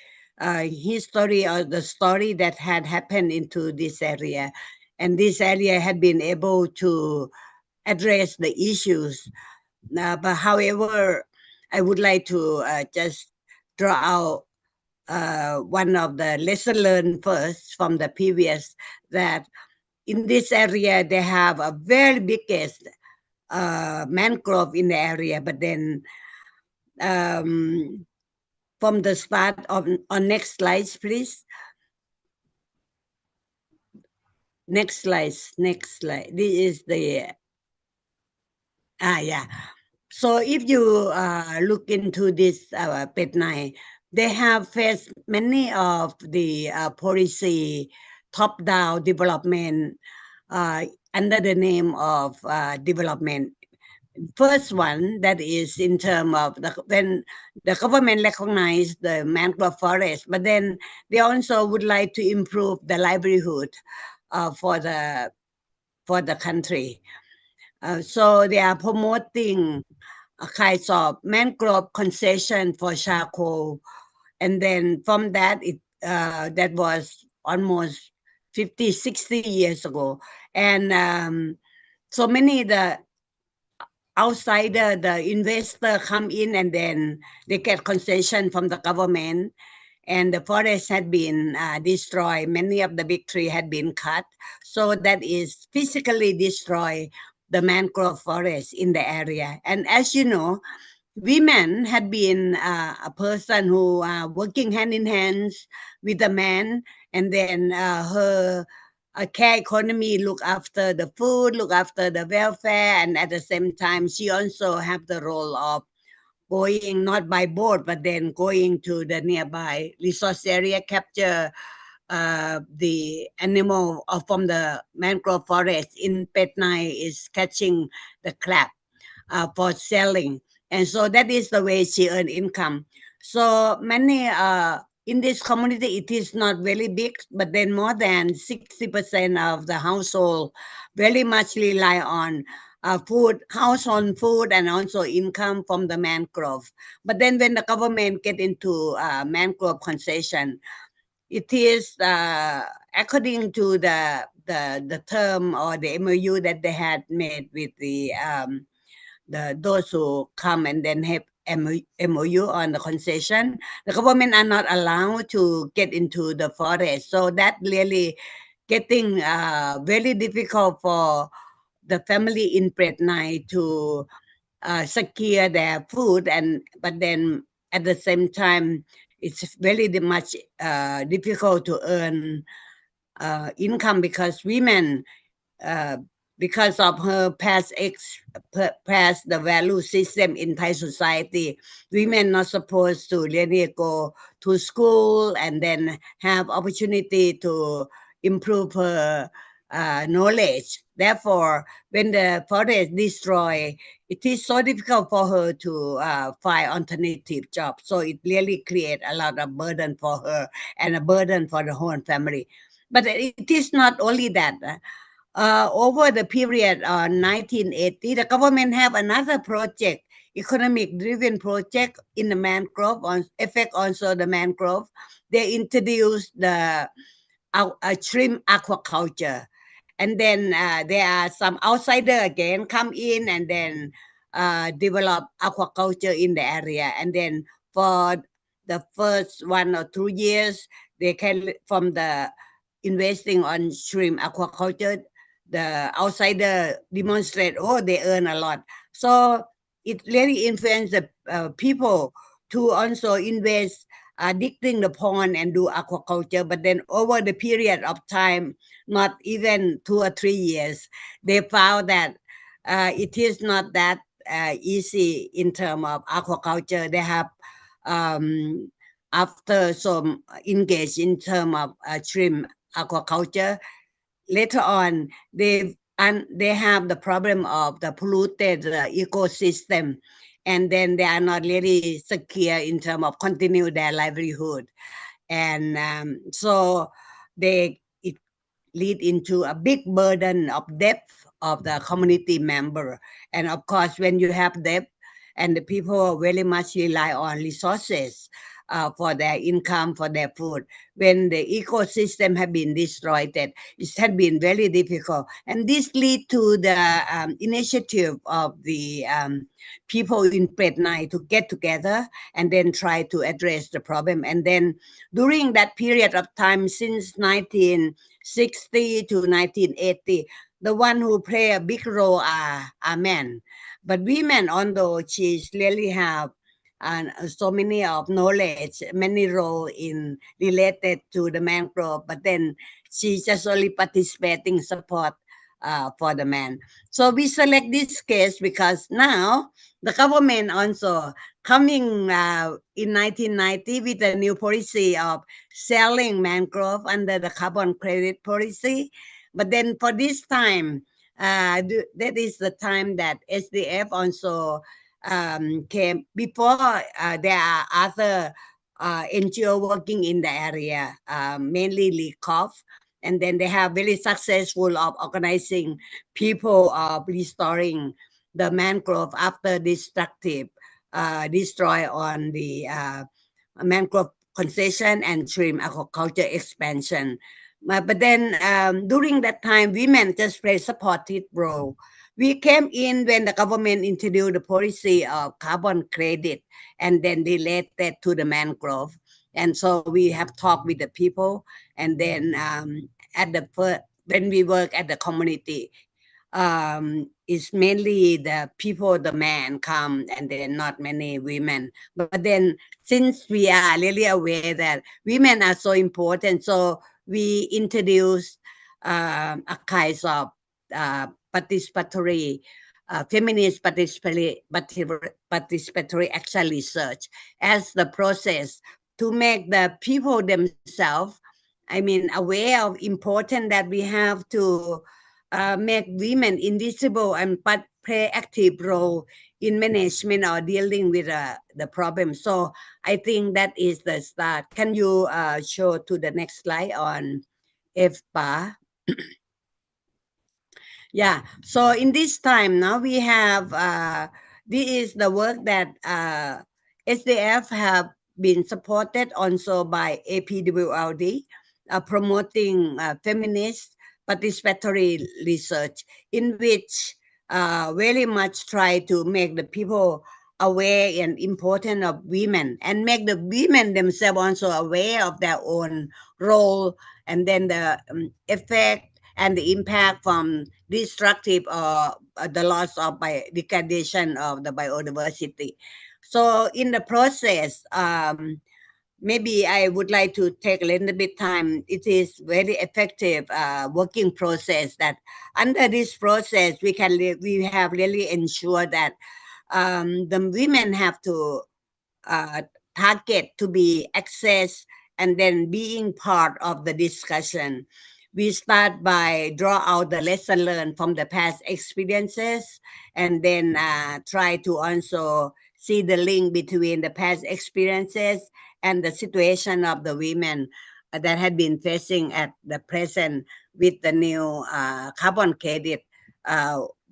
history or the story that had happened into this area, and this area had been able to address the issues. But however, I would like to just draw out one of the lesson learned first from the previous, that in this area they have a very biggest mangrove in the area, but then from the start of, on next slides, please. Next slide. This is the, yeah. So if you look into this 𝗀𝗚, they have faced many of the policy top-down development under the name of development. First one, that is in terms of when the government recognized the mangrove forest, but then they also would like to improve the livelihood for the country. So they are promoting a kind of mangrove concession for charcoal, and then from that that was almost 50, 60 years ago, and so many the outsider, the investor come in, and then they get concession from the government, and the forest had been destroyed. Many of the big trees had been cut, so that is physically destroyed the mangrove forest in the area. And as you know, women had been a person who are working hand in hands with a man, and then her care economy look after the food, look after the welfare, and at the same time she also have the role of going not by boat but then going to the nearby resource area, capture the animal from the mangrove forest. In Petnai is catching the crab for selling. And so that is the way she earn income. So many in this community, it is not very big, but then more than 60% of the household very much rely on food, household food, and also income from the mangrove. But then when the government get into mangrove concession, it is according to the term or the MOU that they had made with those who come and then have MOU on the concession. The government are not allowed to get into the forest, so that really getting very difficult for the family in Pretnai to secure their food, and but then at the same time it's very much difficult to earn income because women because of her past the value system in Thai society, women not supposed to really go to school and then have opportunity to improve her knowledge. Therefore, when the forest destroy, it is so difficult for her to find alternative job. So it really create a lot of burden for her and a burden for the whole family. But it is not only that. Over the period 1980, the government have another project, economic driven project in the mangrove, on affect also the mangrove. They introduced the shrimp aquaculture, and then there are some outsider again come in and then develop aquaculture in the area, and then for the first 1 or 2 years they can from the investing on shrimp aquaculture, the outsider demonstrate, oh, they earn a lot. So it really influenced the people to also invest digging the pond and do aquaculture. But then over the period of time, not even 2 or 3 years, they found that it is not that easy in terms of aquaculture. They have after some engaged in terms of shrimp aquaculture, later on they have the problem of the polluted ecosystem, and then they are not really secure in terms of continue their livelihood, and so they it lead into a big burden of debt of the community member. And of course, when you have debt and the people very much rely on resources for their income, for their food, when the ecosystem have been destroyed, it has been very difficult. And this lead to the initiative of the people in Pretnai to get together and then try to address the problem. And then during that period of time, since 1960 to 1980, the one who play a big role are men. But women, although she's really have and so many of knowledge, many role in related to the mangrove, but then she's just only participating support for the man. So we select this case because now the government also coming in 1990 with a new policy of selling mangrove under the carbon credit policy. But then for this time, that is the time that SDF also came. Before there are other NGO working in the area, mainly 𝗀cie𝗶𝗶, and then they have very successful of organizing people of restoring the mangrove after destructive destroy on the mangrove concession and shrimp aquaculture expansion. But then during that time, women just play supportive role. We came in when the government introduced the policy of carbon credit and then related to the mangrove. And so we have talked with the people, and then at the when we work at the community, is mainly the people, the men come, and then not many women. But then since we are really aware that women are so important, so we introduce a kind of participatory, feminist participatory action research as the process to make the people themselves, I mean, aware of important that we have to make women invisible and but play active role in management or dealing with the problem. So I think that is the start. Can you show to the next slide on 𝗙𝗹𝗶𝗹? Yeah. So in this time now we have this is the work that SDF have been supported also by APWLD, promoting feminist participatory research, in which very much try to make the people aware and important of women, and make the women themselves also aware of their own role, and then the effect and the impact from destructive or the loss of degradation of the biodiversity. So in the process, maybe I would like to take a little bit time. It is very effective working process that under this process we have really ensured that the women have to target to be accessed and then being part of the discussion. We start by draw out the lesson learned from the past experiences, and then try to also see the link between the past experiences and the situation of the women that had been facing at the present with the new carbon credit.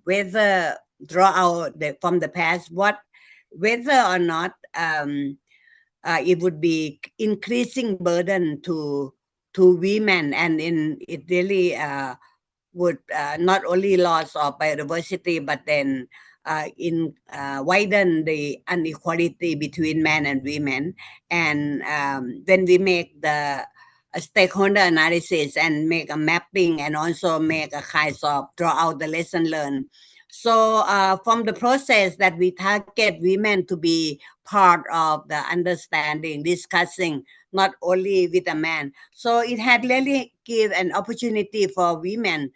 Whether draw out from the past whether or not it would be increasing burden to women, and it really would not only loss of biodiversity, but then widen the inequality between men and women. And when we make the stakeholder analysis and make a mapping, and also make a kind of draw out the lesson learned. So from the process that we target women to be part of the understanding, discussing, not only with a man. So it had really give an opportunity for women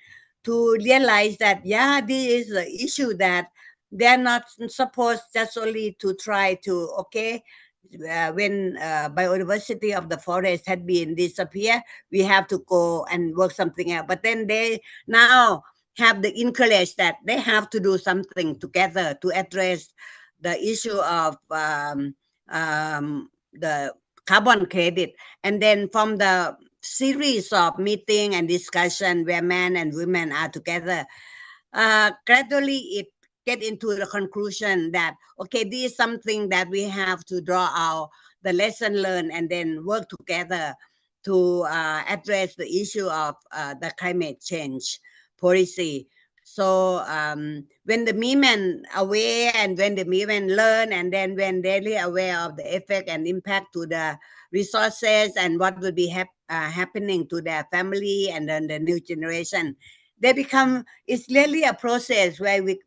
to realize that, yeah, this is an issue that they're not supposed just only to try to, okay, when biodiversity of the forest had been disappear, we have to go and work something out. But then they now have the encourage that they have to do something together to address the issue of the carbon credit. And then from the series of meeting and discussion where men and women are together, gradually it get into the conclusion that, okay, this is something that we have to draw out the lesson learned and then work together to address the issue of the climate change policy. So when the women aware, and when the women learn, and then when they're really aware of the effect and impact to the resources and what will be happening to their family and then the new generation, they become, it's really a process where we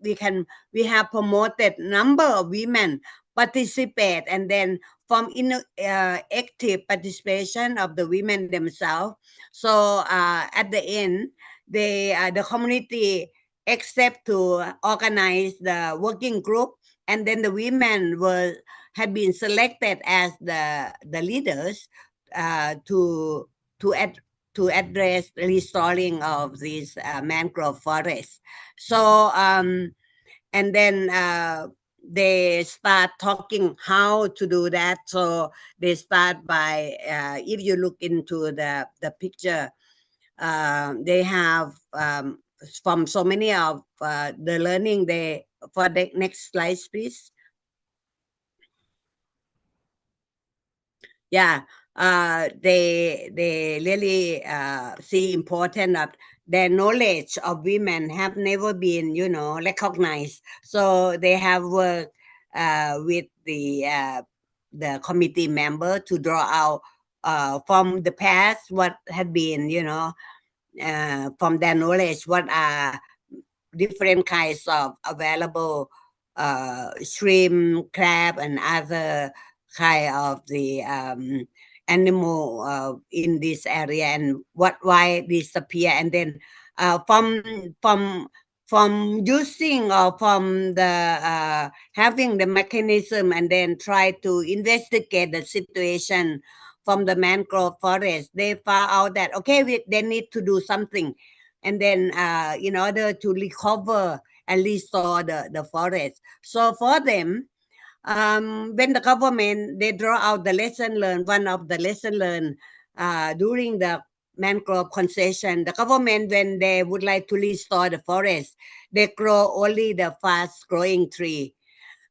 have promoted number of women participate, and then from active participation of the women themselves. So at the end, the community accept to organize the working group, and then the women had been selected as the leaders to address restoring of these mangrove forests. So and then they start talking how to do that. So they start by if you look into the picture, they have from so many of the learning. They, for the next slide please. Yeah, they really see important of their knowledge of women have never been, recognized. So they have worked with the committee member to draw out from the past what had been, from their knowledge, what are different kinds of available shrimp, crab, and other kind of the animal in this area, and why disappear. And then from using or from the having the mechanism, and then try to investigate the situation from the mangrove forest, they found out that okay, they need to do something, and then in order to recover and restore the forest. So for them, when the government, they draw out the lesson learned, one of the lesson learned during the mangrove concession, the government, when they would like to restore the forest, they grow only the fast growing tree.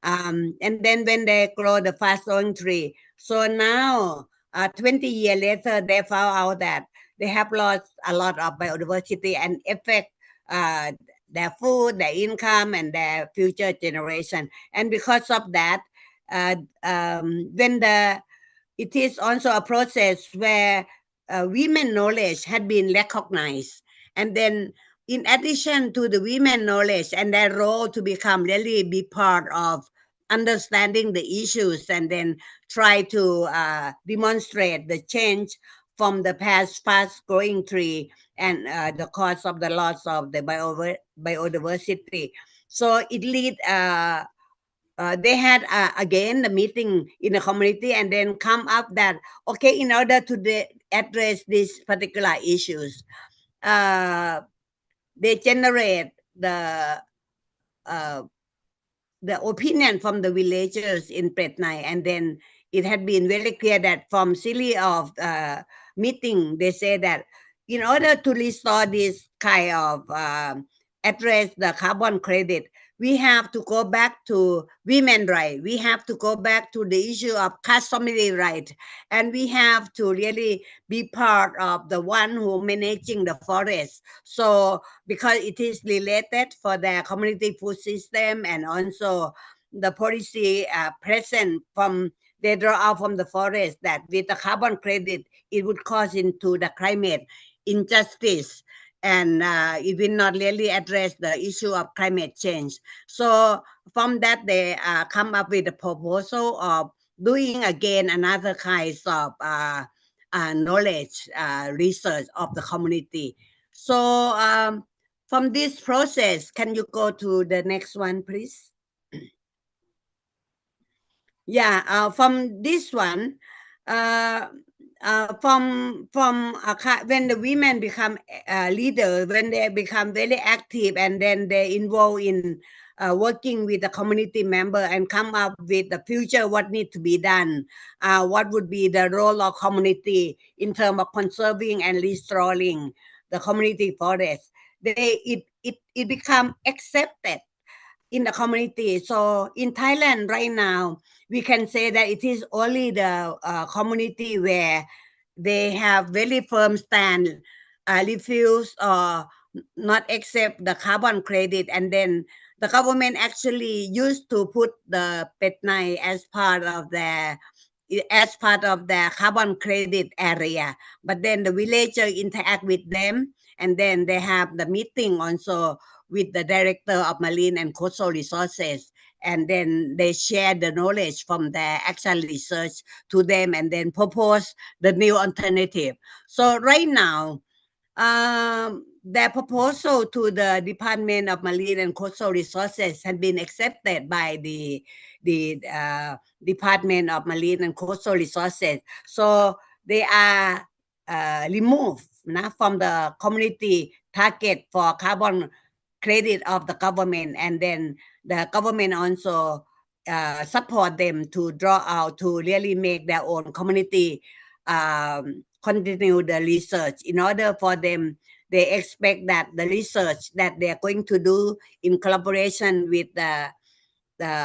And then when they grow the fast growing tree, so now 20 years later, they found out that they have lost a lot of biodiversity and affect uh, their food, their income, and their future generation. And because of that, when the it is also a process where women knowledge had been recognized, and then in addition to the women knowledge and their role to become really be part of understanding the issues, and then try to demonstrate the change from the past fast growing tree and the cause of the loss of the biodiversity. So it lead they had again the meeting in the community, and then come up that okay, in order to address these particular issues, uh, they generate uh, the opinion from the villagers in 𝗵𝗏, and then it had been very clear that from series of meeting, they say that in order to restore this kind of address the carbon credit, we have to go back to women right. We have to go back to the issue of customary right, and we have to really be part of the one who managing the forest. So because it is related for their community food system, and also the policy present from they draw out from the forest, that with the carbon credit it would cause into the climate injustice, and it will not really address the issue of climate change. So from that, they come up with a proposal of doing again another kinds of knowledge research of the community. So from this process, can you go to the next one, please? Yeah, from this one, when the women become leader, when they become very active, and then they involve in working with the community member and come up with the future, what needs to be done, what would be the role of community in terms of conserving and restoring the community forest. It become accepted in the community. So in Thailand right now, we can say that it is only the community where they have very firm stand, refuse or not accept the carbon credit, and then the government actually used to put the 𝗵𝗏 as part of their carbon credit area, but then the villager interact with them, and then they have the meeting also with the director of marine and coastal resources, and then they share the knowledge from their actual research to them, and then propose the new alternative. So right now, their proposal to the Department of Marine and Coastal Resources has been accepted by the Department of Marine and Coastal Resources. So they are removed from the community target for carbon credit of the government, and then the government also support them to draw out to really make their own community continue the research. In order for them, they expect that the research that they are going to do in collaboration with the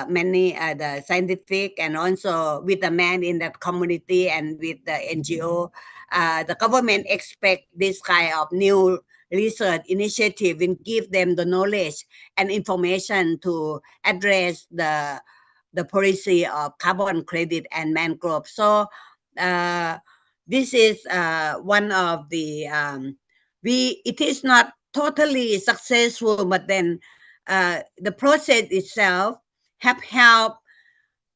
many the scientific, and also with the man in that community and with the NGO, the government expect this kind of new research initiative will give them the knowledge and information to address the policy of carbon credit and mangrove. So this is one of the it is not totally successful, but then the process itself have helped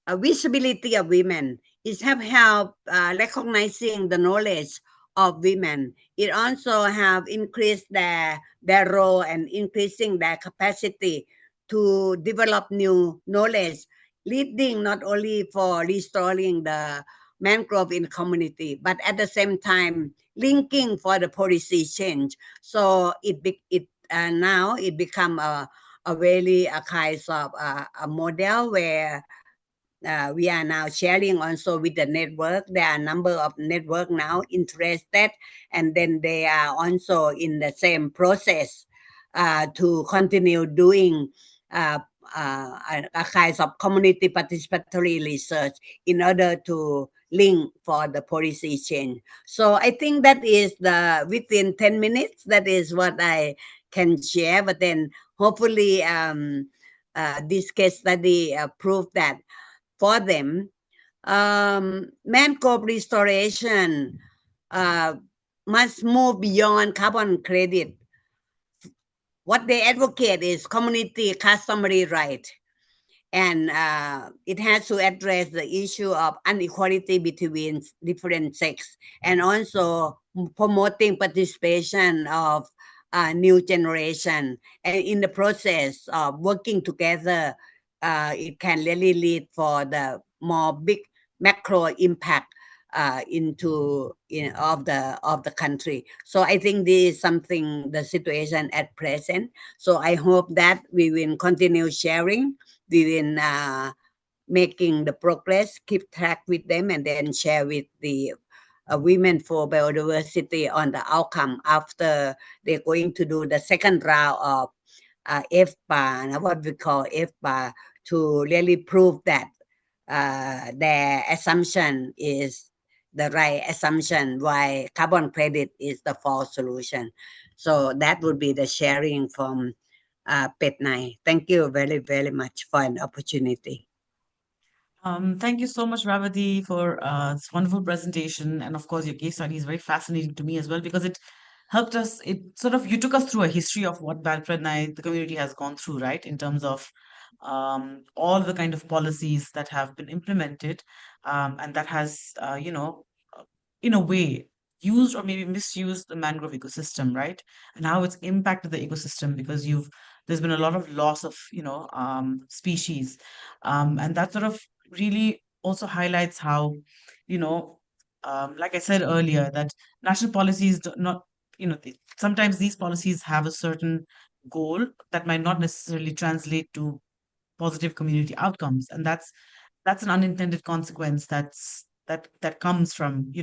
visibility of women. It have helped recognizing the knowledge of women. It also have increased their role and increasing their capacity to develop new knowledge, leading not only for restoring the mangrove in community, but at the same time linking for the policy change. So now it become a really a kind of a model where we are now sharing also with the network. There are a number of network now interested, and then they are also in the same process to continue doing uh, a kind of community participatory research in order to link for the policy change. So I think that is the within 10 minutes, that is what I can share. But then hopefully this case study proved that for them, mangrove restoration must move beyond carbon credit. What they advocate is community customary right, and it has to address the issue of inequality between different sex, and also promoting participation of new generation. And in the process of working together, it can really lead for the more big macro impact of the country. So I think this is something, the situation at present. So I hope that we will continue sharing, we will making the progress, keep track with them, and then share with the women for biodiversity on the outcome after they're going to do the second round of 𝗙𝗹𝗶, what we call 𝗙𝗹𝗶, to really prove that their assumption is the right assumption, why carbon credit is the false solution. So that would be the sharing from 𝗙𝗺. Thank you very, very much for an opportunity. Thank you so much, Ravati, for this wonderful presentation. And of course, your case study is very fascinating to me as well, because it helped us, you took us through a history of what 𝗙𝗺 the community has gone through, right? In terms of all the kind of policies that have been implemented, and that has, in a way, used or maybe misused the mangrove ecosystem, right? And how it's impacted the ecosystem, because there's been a lot of loss of, species. And that sort of really also highlights how, you know, like I said earlier, that national policies do not, sometimes these policies have a certain goal that might not necessarily translate to positive community outcomes, and that's an unintended consequence that comes from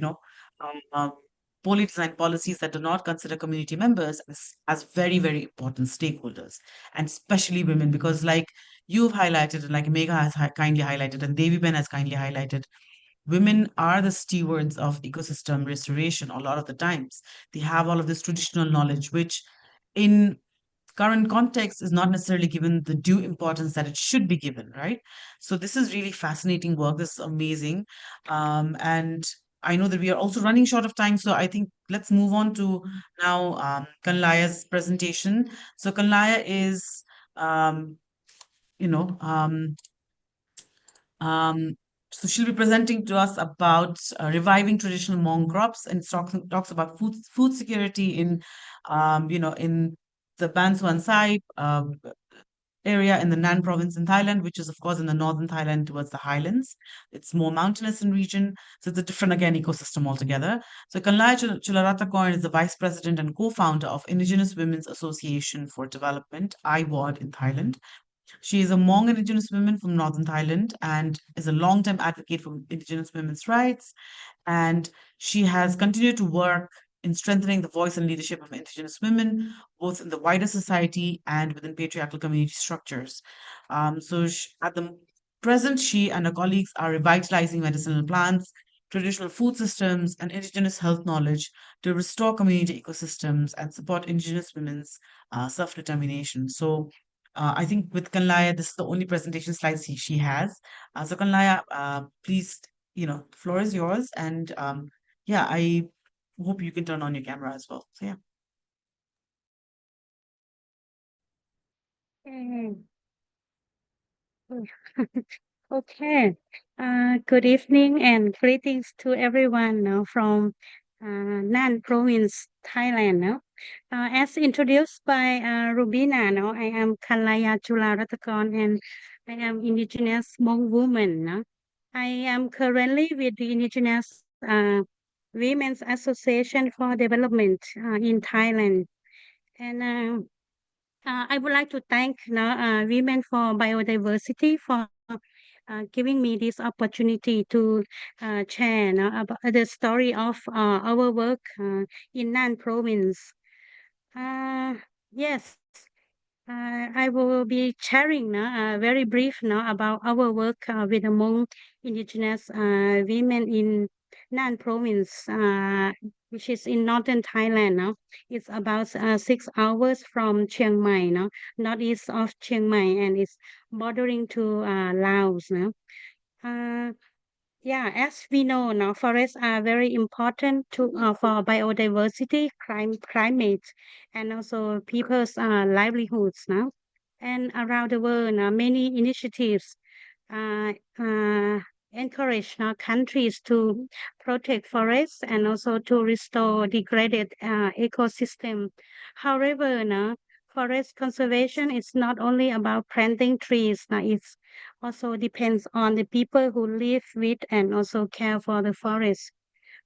poorly designed policies that do not consider community members as very, very important stakeholders, and especially women, because like you've highlighted, and like Megha has kindly highlighted, and Devi Ben has kindly highlighted, women are the stewards of ecosystem restoration a lot of the times. They have all of this traditional knowledge, which in current context is not necessarily given the due importance that it should be given, right? So this is really fascinating work. This is amazing. And I know that we are also running short of time, so I think let's move on to now 𝗙𝗺's presentation. So 𝗙𝗺 is, you know, so she'll be presenting to us about reviving traditional Hmong crops, and talks about food security in, in the Ban Suan Sai area in the Nan province in Thailand, which is of course in the northern Thailand towards the highlands. It's more mountainous in region, so it's a different again ecosystem altogether. So 𝗙𝗺 𝗀𝗋𝗋 is the vice president and co-founder of Indigenous Women's Association for Development, IWOD, in Thailand. She is a Hmong Indigenous woman from northern Thailand and is a long-time advocate for Indigenous women's rights. And she has continued to work in strengthening the voice and leadership of Indigenous women, both in the wider society and within patriarchal community structures. At the present, she and her colleagues are revitalizing medicinal plants, traditional food systems, and Indigenous health knowledge to restore community ecosystems and support Indigenous women's self-determination. So I think with 𝗙𝗺, this is the only presentation slides she has. So 𝗙𝗺, please, the floor is yours. And yeah, I hope you can turn on your camera as well. So yeah. Mm. Okay. Good evening and greetings to everyone from Nan Province, Thailand. As introduced by Rubina, I am 𝗀liche𝗰𝗶𝗹 and I am indigenous Hmong woman. I am currently with the Indigenous Women's Association for Development in Thailand. And I would like to thank Women for Biodiversity for giving me this opportunity to share about the story of our work in Nan Province. Yes, I will be sharing very brief now about our work with among indigenous women in Nan Province, which is in northern Thailand. It's about 6 hours from Chiang Mai, northeast of Chiang Mai, and it's bordering to Laos. Uh, yeah, as we know now, forests are very important to for biodiversity, climate, and also people's livelihoods now. And around the world, now, many initiatives uh, uh, encourage now countries to protect forests and also to restore degraded ecosystem. However, now, forest conservation is not only about planting trees. Now, it's also depends on the people who live with and also care for the forest.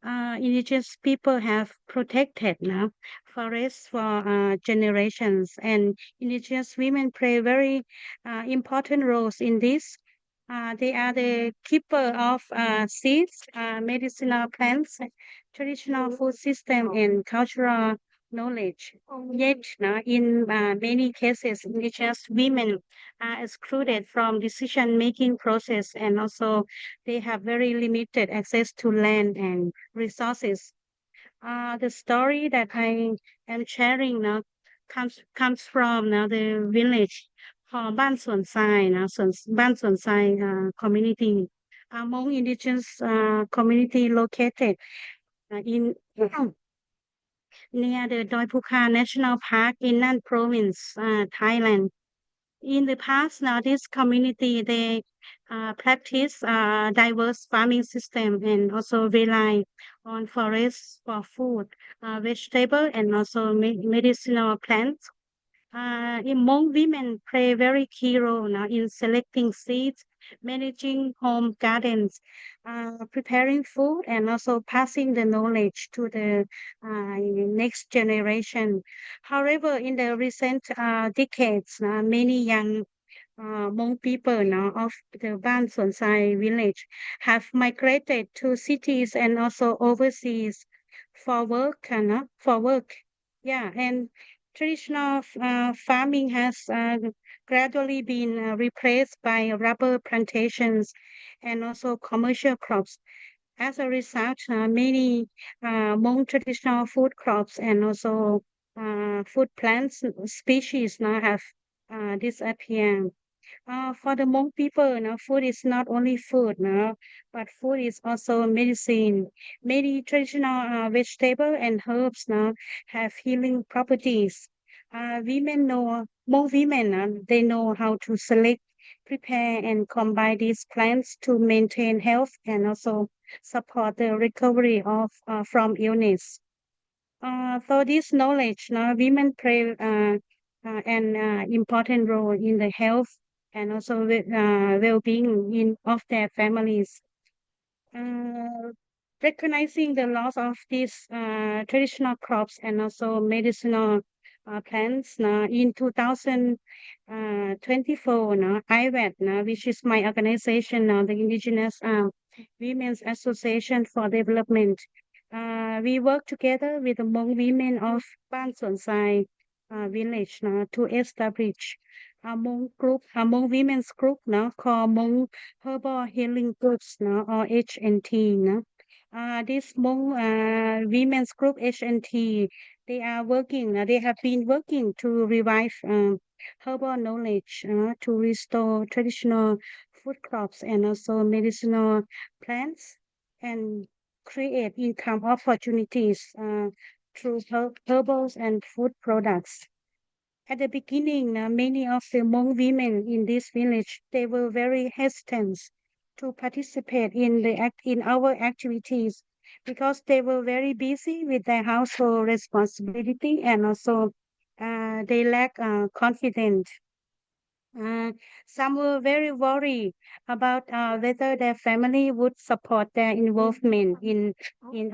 Indigenous people have protected now forests for generations, and indigenous women play very important roles in this. They are the keeper of seeds, medicinal plants, traditional food system, and cultural knowledge. Yet, in many cases, indigenous women are excluded from decision-making process, and also they have very limited access to land and resources. The story that I am sharing now comes from now the village called Ban Suan Sai, Ban Suan Sai community among indigenous community located in near the 𝗀𝗱𝗏𝗯 National Park in Nan Province, Thailand. In the past, now this community they practice diverse farming system and also rely on forests for food, vegetable, and also medicinal plants. Hmong women play very key role now in selecting seeds, managing home gardens, preparing food, and also passing the knowledge to the next generation. However, in the recent decades, many young Hmong people now of the Ban Suan Sai village have migrated to cities and also overseas for work, for work. Yeah, and traditional farming has gradually been replaced by rubber plantations and also commercial crops. As a result, many Hmong traditional food crops and also food plants species now have disappeared. For the Hmong people, food is not only food, but food is also medicine. Many traditional vegetables and herbs now have healing properties. More women, they know how to select, prepare, and combine these plants to maintain health and also support the recovery of from illness. So this knowledge, now women play an important role in the health and also well-being of their families. Uh, Recognizing the loss of these traditional crops and also medicinal plants, in 2024, 𝗀𝗏𝗃, which is my organization, the Indigenous Women's Association for Development, we work together with the Hmong women of Ban Suan Sai village to establish a Hmong women's group called Hmong Herbal Healing Groups or HNT. This Hmong women's group HNT, they are working. They have been working to revive herbal knowledge to restore traditional food crops and also medicinal plants and create income opportunities through herbals and food products. At the beginning, many of the Hmong women in this village, they were very hesitant to participate in our activities because they were very busy with their household responsibility, and also they lack confidence. Some were very worried about whether their family would support their involvement in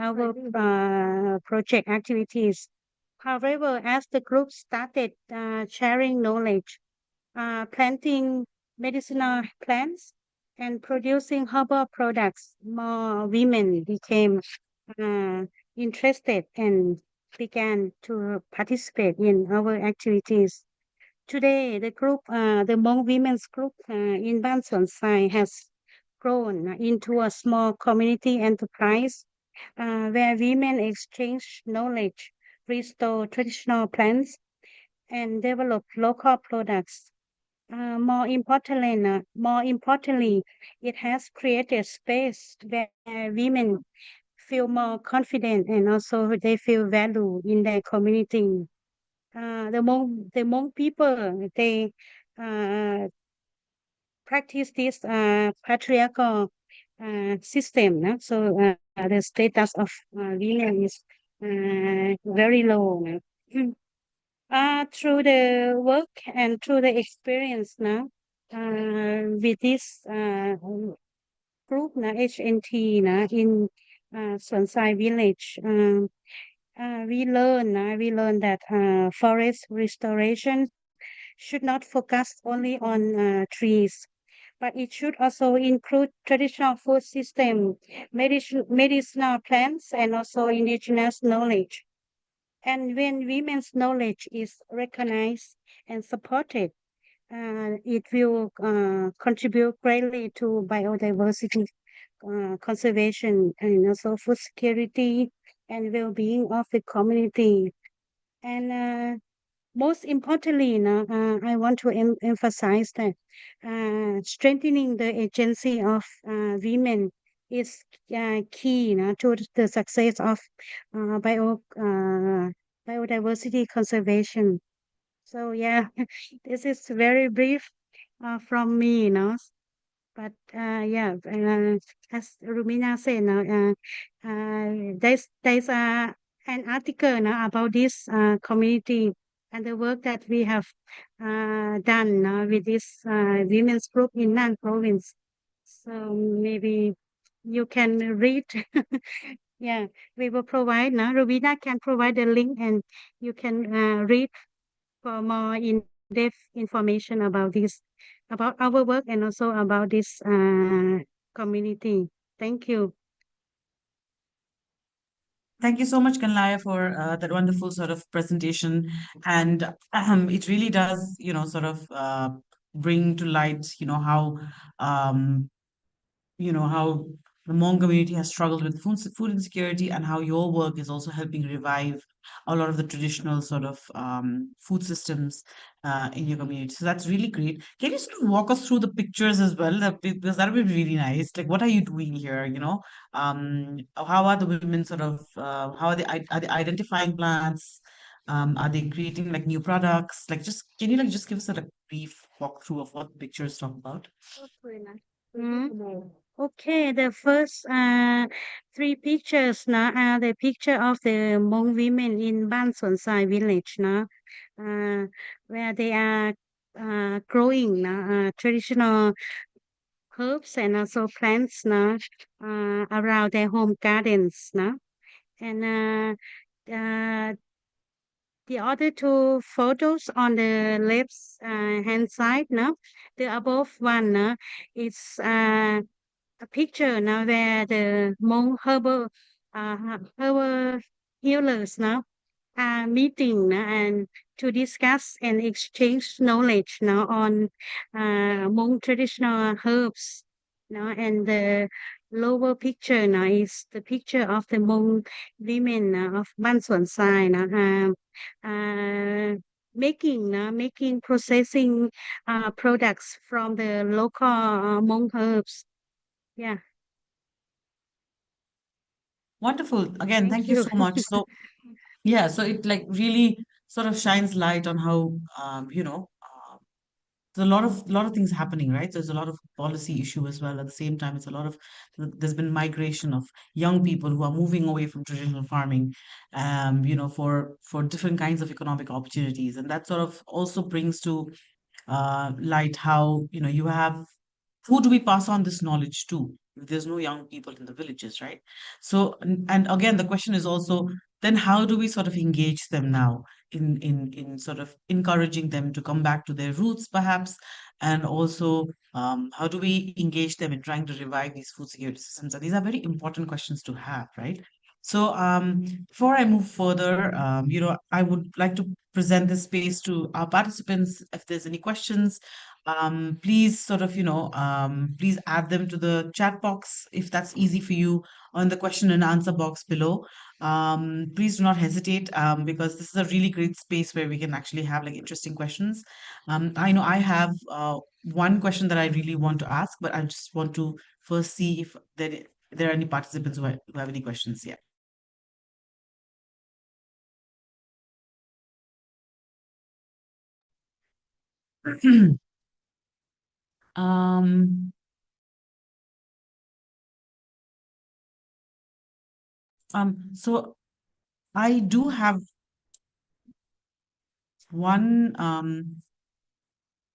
our project activities. However, as the group started sharing knowledge, planting medicinal plants, and producing herbal products, more women became uh, interested and began to participate in our activities. Today, the Hmong Women's Group in Ban Suan Sai has grown into a small community enterprise where women exchange knowledge, restore traditional plants, and develop local products. More importantly, it has created space where women feel more confident and also they feel value in their community. The Hmong people, they uh, practice this patriarchal system. No? So the status of women is very low. No? Through the work and through the experience now, with this group, HNT, in Suan Sai village, we learn that forest restoration should not focus only on trees, but it should also include traditional food system, medicinal plants, and also indigenous knowledge. And when women's knowledge is recognized and supported, it will contribute greatly to biodiversity conservation and also food security and well-being of the community. And most importantly, I want to emphasize that strengthening the agency of women is key, to the success of biodiversity conservation. So yeah, this is very brief from me, But yeah, as Rumina said, there's an article about this community and the work that we have done with this women's group in Nan province. So maybe you can read. Yeah, we will provide now. Rubina can provide the link and you can read for more in-depth information about our work and also about this community. Thank you. Thank you so much, Kanlaya, for that wonderful sort of presentation. And it really does, sort of bring to light, um, how the Hmong community has struggled with food insecurity, and how your work is also helping revive a lot of the traditional sort of food systems in your community. So that's really great. Can you sort of walk us through the pictures as well? Because that would be really nice. Like, what are you doing here? How are the women sort of, how are they identifying plants? Are they creating like new products? Like, just can you like just give us a brief walkthrough of what the pictures talk about? Mm. Okay, the first three pictures now are the picture of the Hmong women in Ban Suan Sai village now, where they are growing traditional herbs and also plants now around their home gardens now. And the other two photos on the left hand side now, the above one is a picture now where the Hmong herbal healers now are meeting and to discuss and exchange knowledge now on Hmong traditional herbs. And the lower picture now is the picture of the Hmong women of Ban Suan Sai making processing products from the local Hmong herbs. Yeah. Wonderful. Again, Thank thank you you. so much. So, yeah, so it like really sort of shines light on how, there's a lot of things happening, right? There's a lot of policy issue as well. At the same time, there's been migration of young people who are moving away from traditional farming, for different kinds of economic opportunities, and that sort of also brings to light how, you have, who do we pass on this knowledge to if there's no young people in the villages, right? So, and again, the question is also, then how do we sort of engage them now in sort of encouraging them to come back to their roots, perhaps, and also, how do we engage them in trying to revive these food security systems? And these are very important questions to have, right? So, before I move further, I would like to present this space to our participants. If there's any questions, please sort of, please add them to the chat box if that's easy for you, or in the question and answer box below. Please do not hesitate, because this is a really great space where we can actually have like interesting questions. I know I have one question that I really want to ask, but I just want to first see if there are any participants who have any questions. Yeah. Um, so I do have one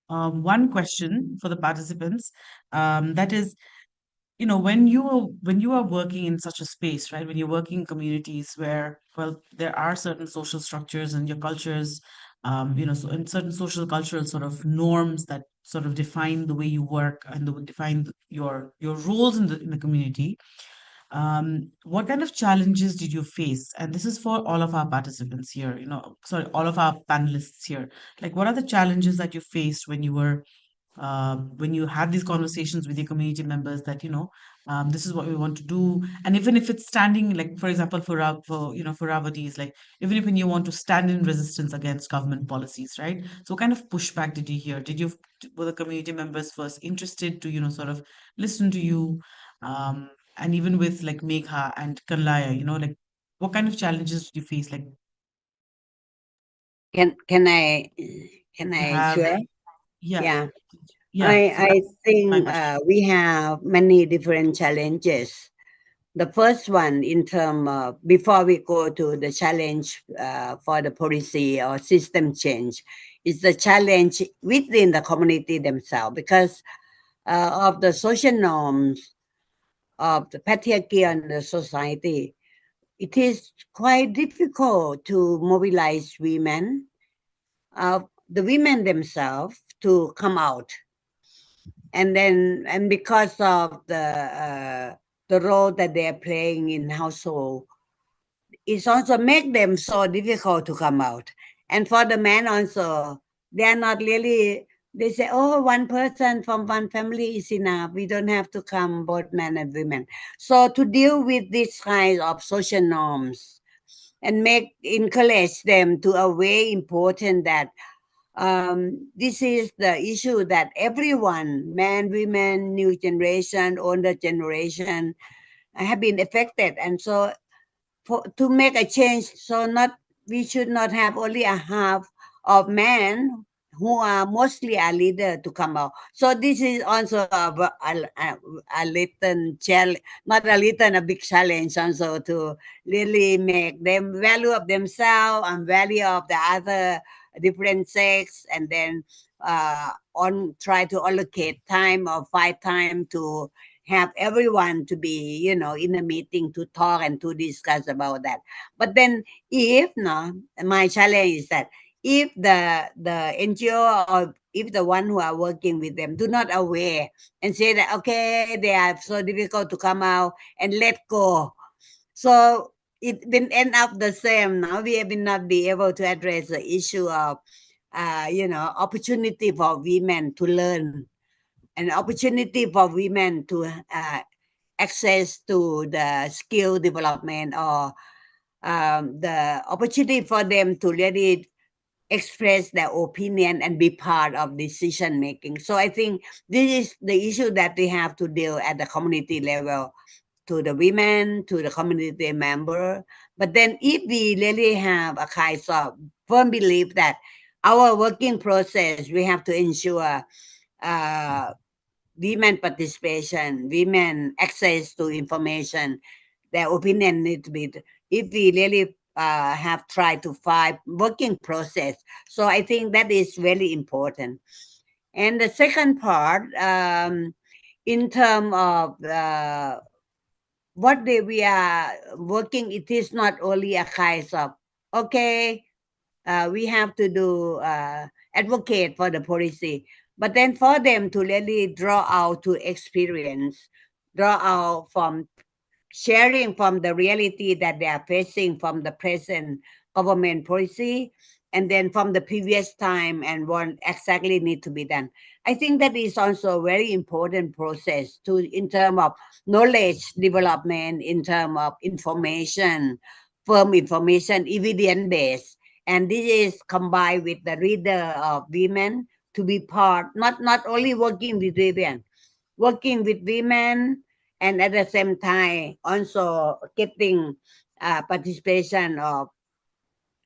one question for the participants. That is, when you are working in such a space, right? When you're working in communities where, well, there are certain social structures and your cultures, so, and certain social cultural sort of norms that sort of define the way you work and define your roles in the community. What kind of challenges did you face? And this is for all of our participants here, sorry, all of our panelists here. Like, what are the challenges that you faced when you had these conversations with your community members that, this is what we want to do? And even if it's standing, like, for example, for Ravati, like, even if when you want to stand in resistance against government policies, right? So what kind of pushback did you hear? Were the community members first interested to, sort of listen to you? And even with like Megha and Kanlaya, like, what kind of challenges did you face? Like, Can I you have, share? yeah, Yeah. yeah. So I that's my think question. we have many different challenges. The first one, in term before we go to the challenge for the policy or system change, is the challenge within the community themselves, because of the social norms of the patriarchy and the society. It is quite difficult to mobilize women, the women themselves, to come out. And because of the role that they are playing in household, it's also make them so difficult to come out. And for the men also, they are not really, they say, oh, one person from one family is enough. We don't have to come, both men and women. So to deal with this kind of social norms and encourage them to a way important that this is the issue that everyone, men, women, new generation, older generation, have been affected. And so to make a change, so not we should not have only a half of men who are mostly a leader to come out. So this is also a little challenge, not a little, a big challenge also, to really make them value of themselves and value of the other different sex, and then try to allocate time or find time to have everyone to be, in a meeting to talk and to discuss about that. But then, if no, my challenge is that if the NGO, or if the one who are working with them do not aware and say that, okay, they are so difficult to come out and let go, so it will end up the same. Now we will not be able to address the issue of opportunity for women to learn, an opportunity for women to access to the skill development, or the opportunity for them to really express their opinion and be part of decision making. So I think this is the issue that we have to deal at the community level, to the women, to the community member. But then if we really have a kind of firm belief that our working process, we have to ensure uh, women participation, women access to information, their opinion need to be. If we really have tried to find working process, so I think that is very important. And the second part, in terms of what we are working, it is not only a kind of okay, we have to do advocate for the policy, but then for them to really draw out to experience, draw out from sharing from the reality that they are facing from the present government policy, and then from the previous time and what exactly need to be done. I think that is also a very important process to in terms of knowledge development, in terms of information, firm information, evidence based, and this is combined with the reader of women to be part, not only working with women, working with women, and at the same time also getting participation of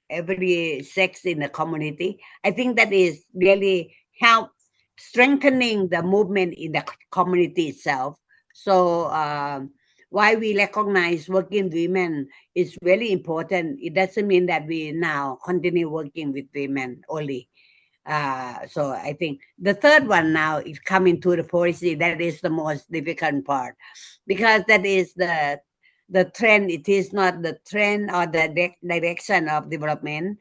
every sex in the community. I think that is really help strengthening the movement in the community itself. So why we recognize working women is very important. It doesn't mean that we now continue working with women only. So I think the third one now is coming to the policy. That is the most difficult part, because that is the trend. It is not the trend or the direction of development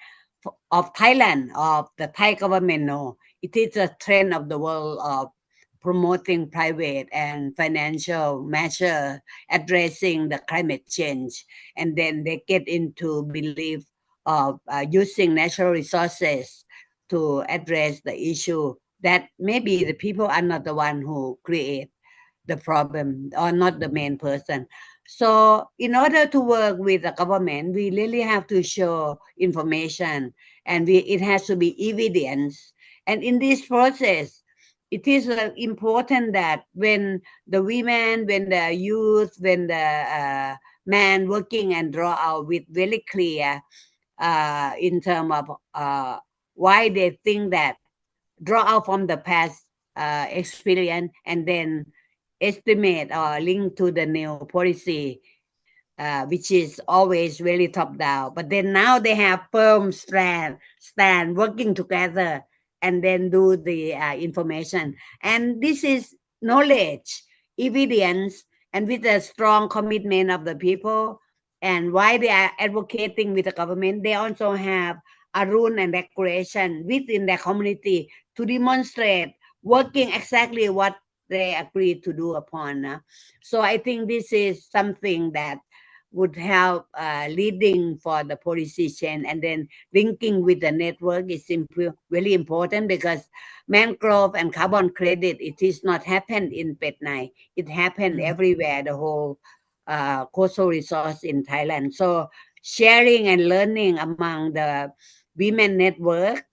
of Thailand, of the Thai government. No, it is a trend of the world of promoting private and financial measure addressing the climate change, and then they get into belief of using natural resources to address the issue that maybe the people are not the one who create the problem or not the main person. So in order to work with the government, we really have to show information, and it has to be evidence. And in this process, it is important that when the women, when the youth, when the man working and draw out with very clear in terms of why they think that, draw out from the past experience, and then estimate or link to the new policy, which is always really top down. But then now they have firm stand working together, and then do the information. And this is knowledge, evidence, and with a strong commitment of the people. And why they are advocating with the government, they also have a rule and regulation within their community to demonstrate working exactly what they agreed to do upon. So I think this is something that would help leading for the policy change, and then linking with the network is really important, because mangrove and carbon credit, it is not happened in Petnai. It happened everywhere, the whole coastal resource in Thailand. So sharing and learning among the women network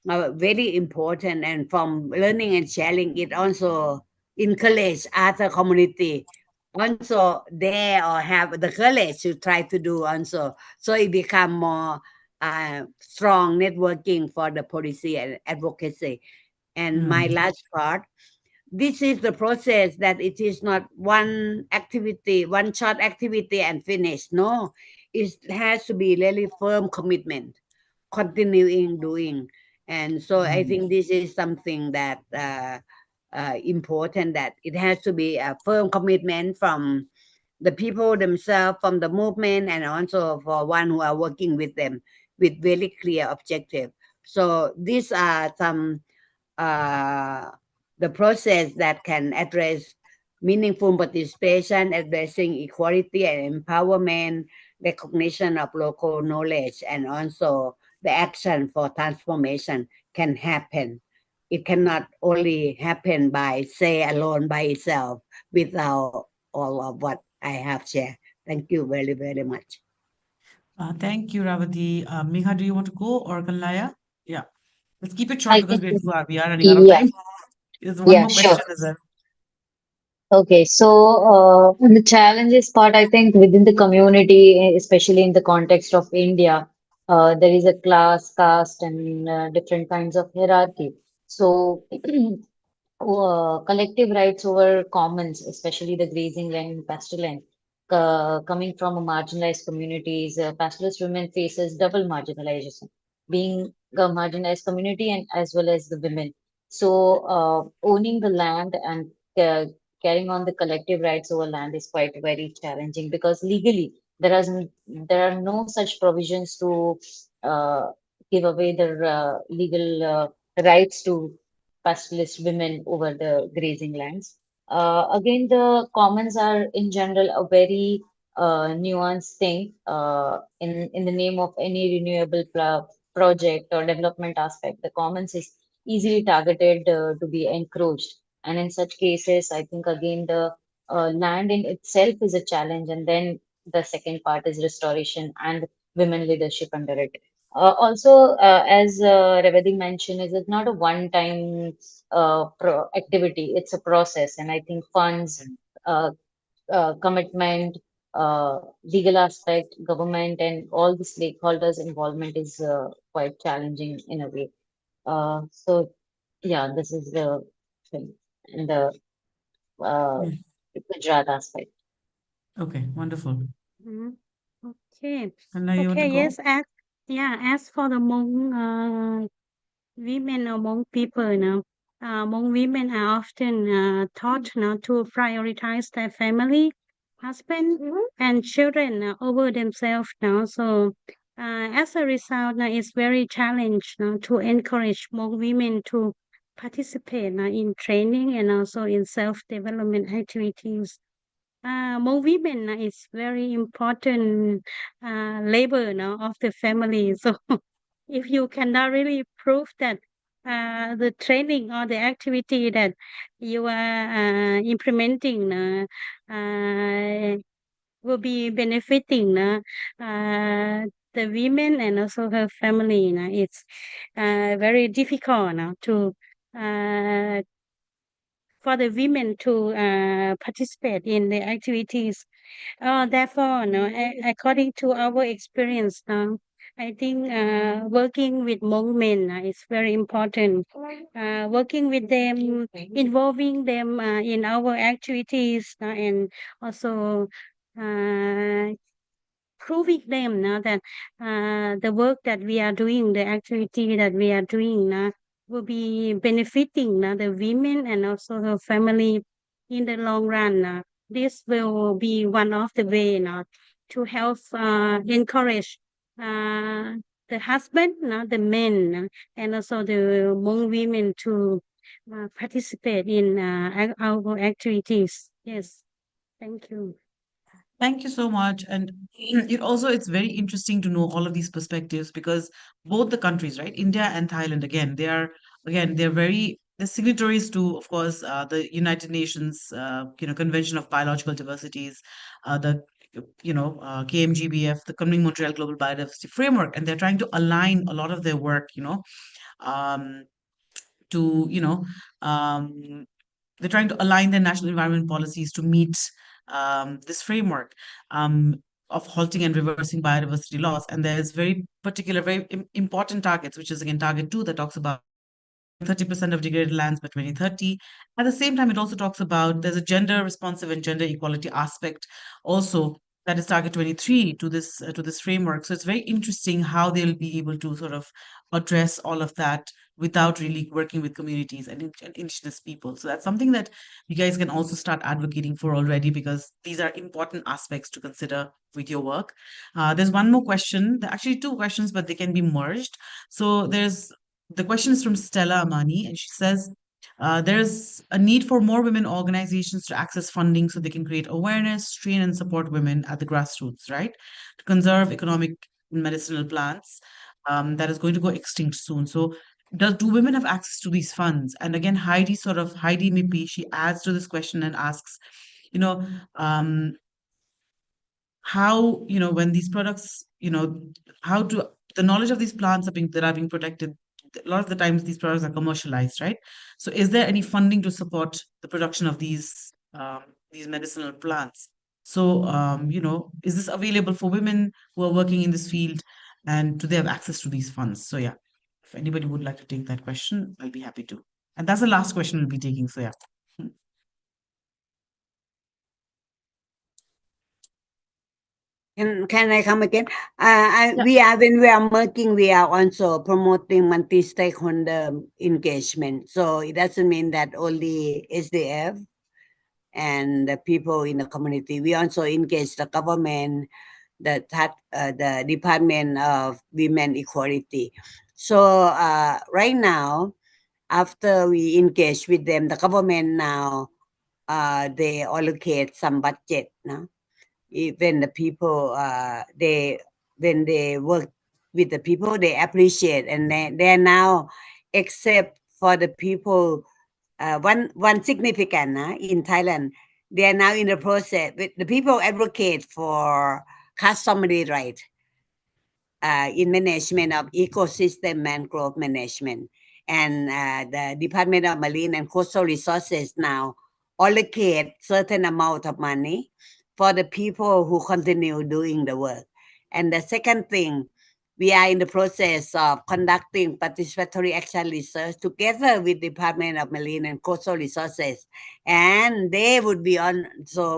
very important, and from learning and sharing, it also encourage other community also there or have the courage to try to do also, so it become more strong networking for the policy and advocacy. And my last part, this is the process, that it is not one activity, one short activity and finish. No, it has to be really firm commitment, continuing doing. And so I think this is something that important, that it has to be a firm commitment from the people themselves, from the movement, and also for one who are working with them with very clear objective. So these are some uh, the process that can address meaningful participation, addressing equality and empowerment, recognition of local knowledge, and also the action for transformation can happen. It cannot only happen by say alone by itself without all of what I have shared. Thank you very, very much. Thank you, Ravati. Megha, do you want to go, or Kanlaya? Yeah. Let's keep it short I because can. we are running out of Yeah, time. There's one yeah, more sure. question as well. Okay, so the challenges part, I think within the community, especially in the context of India, there is a class, caste, and different kinds of hierarchy. So, collective rights over commons, especially the grazing land and pasture land, coming from a marginalized communities, pastoralist women faces double marginalization, being a marginalized community and as well as the women. So, owning the land and uh, carrying on the collective rights over land is quite very challenging because legally there are no such provisions to uh, give away their legal rights to pastoralist women over the grazing lands. Again, the commons are in general a very nuanced thing. In the name of any renewable project or development aspect, the commons is easily targeted to be encroached. And in such cases, I think again the land in itself is a challenge, and then the second part is restoration and women leadership under it. Also, as Revati mentioned, is it not a one-time activity? It's a process, and I think funds, uh, commitment, legal aspect, government, and all the stakeholders' involvement is quite challenging in a way. So, yeah, this is the thing in the uh, Mm. Gujarat aspect. Okay, wonderful. Mhm. Okay. And now you want to Okay, go? yes, as for the Hmong women or Hmong people now, Hmong women are often taught now to prioritize their family, husband, and children over themselves now. So, as a result, now it's very challenged now to encourage Hmong women to participate now in training and also in self-development activities. Hmong women is very important labor now of the family. So if you cannot really prove that the training or the activity that you are implementing will be benefiting the women and also her family. It's very difficult now to uh, for the women to participate in the activities. Therefore, no, according to our experience now, I think working with Hmong men is very important. Working with them, involving them in our activities, and also uh, proving them now that the work that we are doing, the activity that we are doing now, will be benefiting now the women and also the family in the long run. This will be one of the way now to help encourage uh, the husband, the men, and also the Hmong women to participate in our activities. Yes, thank you. Thank you so much. And it's very interesting to know all of these perspectives because both the countries, right, India and Thailand, they're signatories to, of course, the United Nations, Convention of Biological Diversities, the KMGBF, the Convening Montreal Global Biodiversity Framework, and they're trying to align a lot of their work, um, to they're trying to align their national environment policies to meet this framework um, of halting and reversing biodiversity loss. And there's very particular, very important targets, which is again target 2 that talks about 30% of degraded lands by 2030. At the same time, it also talks about there's a gender responsive and gender equality aspect also that is target 23 to this framework. So it's very interesting how they'll be able to sort of address all of that without really working with communities and indigenous people. So that's something that you guys can also start advocating for already because these are important aspects to consider with your work. There's one more question. There are actually two questions, but they can be merged. So the question is from Stella Amani, and she says, there's a need for more women organizations to access funding so they can create awareness, train, and support women at the grassroots, right? To conserve economic and medicinal plants that is going to go extinct soon. So, do women have access to these funds? And again, Heidi Mipi, she adds to this question and asks, you know, um, how when these products how to the knowledge of these plants are being protected, a lot of the times these products are commercialized, right? So is there any funding to support the production of these medicinal plants? So is this available for women who are working in this field? And do they have access to these funds? So yeah, if anybody would like to take that question, I'll be happy to. And that's the last question we'll be taking. So yeah. Can I come again? We are when we are working, we are also promoting multi-stakeholder engagement. So it doesn't mean that only SDF and the people in the community. We also engage the government, the Department of Women Equality. So right now, after we engage with them, the government now they allocate some budget, no? Even the people when they work with the people, they appreciate, and they now, except for the people, one significant in Thailand, they are now in the process with the people advocate for customary right in management of ecosystem mangrove management, and the Department of Marine and Coastal Resources now allocate certain amount of money for the people who continue doing the work. And the second thing, we are in the process of conducting participatory action research together with Department of Marine and Coastal Resources, and they would be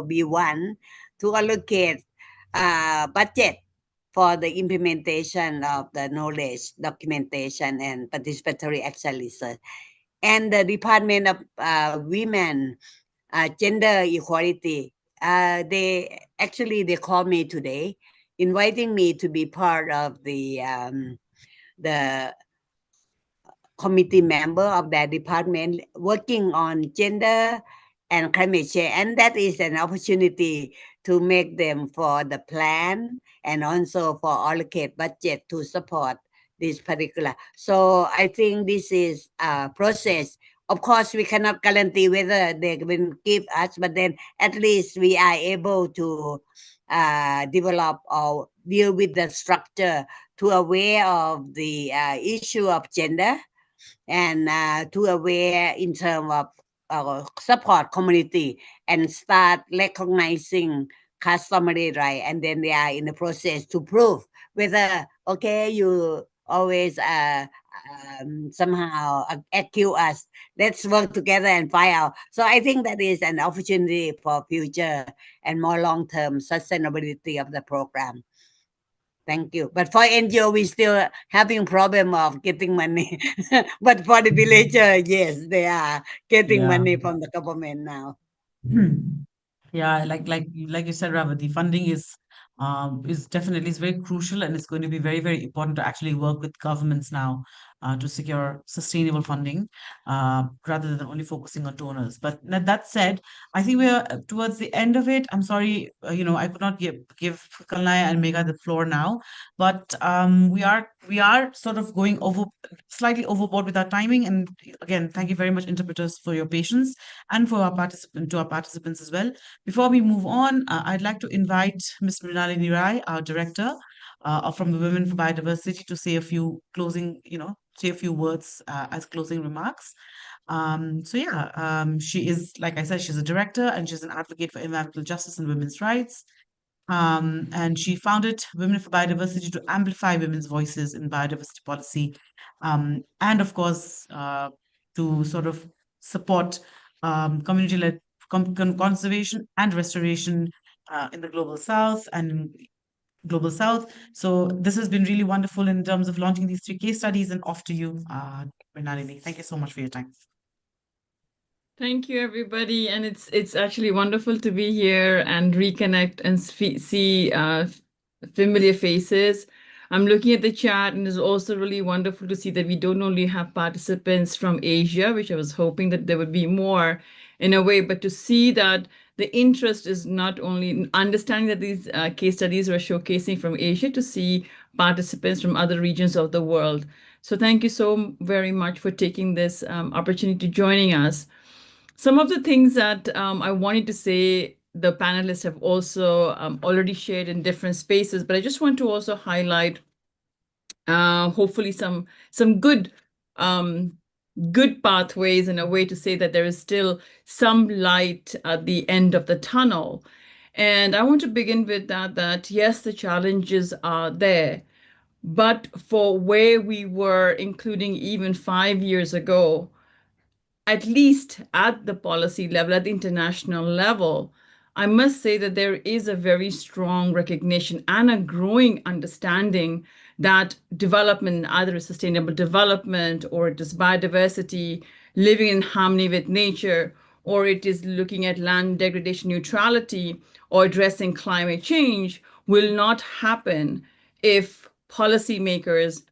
be one to allocate budget for the implementation of the knowledge documentation and participatory action research. And the Department of Women, Gender Equality, they called me today, inviting me to be part of the committee member of that department working on gender and climate change, and that is an opportunity to make them for the plan and also for allocate budget to support this particular. So I think this is a process. Of course, we cannot guarantee whether they will give us, but then at least we are able to develop or deal with the structure to aware of the issue of gender, and to aware in terms of support community and start recognizing customary right, and then they are in the process to prove whether okay you always somehow accuse us, let's work together and find out. So I think that is an opportunity for future and more long-term sustainability of the program. Thank you. But for NGO, we still having problem of getting money. But for the villager, yes, they are getting money from the government now. Yeah, like you said, Ravi, the funding is definitely is very crucial, and it's going to be very, very important to actually work with governments now to secure sustainable funding rather than only focusing on donors. But that said, I think we're towards the end of it. I'm sorry, I could not give Kalnaya and Megha the floor now, but we are sort of going slightly overboard with our timing. And again, thank you very much, interpreters, for your patience, and for our participants as well. Before we move on, I'd like to invite Ms. Mrinalini Rai, our director from the Women for Biodiversity, to say a few words as closing remarks. She is, like I said, she's a director and she's an advocate for environmental justice and women's rights. And she founded Women for Biodiversity to amplify women's voices in biodiversity policy, and of course, to sort of support community-led conservation and restoration in the global south and global south. So this has been really wonderful in terms of launching these 3 case studies. And off to you, Mrinalini. Thank you so much for your time. Thank you, everybody, and it's actually wonderful to be here and reconnect and see familiar faces. I'm looking at the chat, and it's also really wonderful to see that we don't only have participants from Asia, which I was hoping that there would be more in a way, but to see that the interest is not only understanding that these case studies are showcasing from Asia, to see participants from other regions of the world. So thank you so very much for taking this opportunity to joining us. Some of the things that I wanted to say, the panelists have also already shared in different spaces, but I just want to also highlight hopefully some good pathways in a way to say that there is still some light at the end of the tunnel. And I want to begin with that yes, the challenges are there, But for where we were, including even 5 years ago, at least at the policy level, at the international level, I must say that there is a very strong recognition and a growing understanding that development, either is sustainable development or it is biodiversity, living in harmony with nature, or it is looking at land degradation neutrality or addressing climate change, will not happen if policymakers,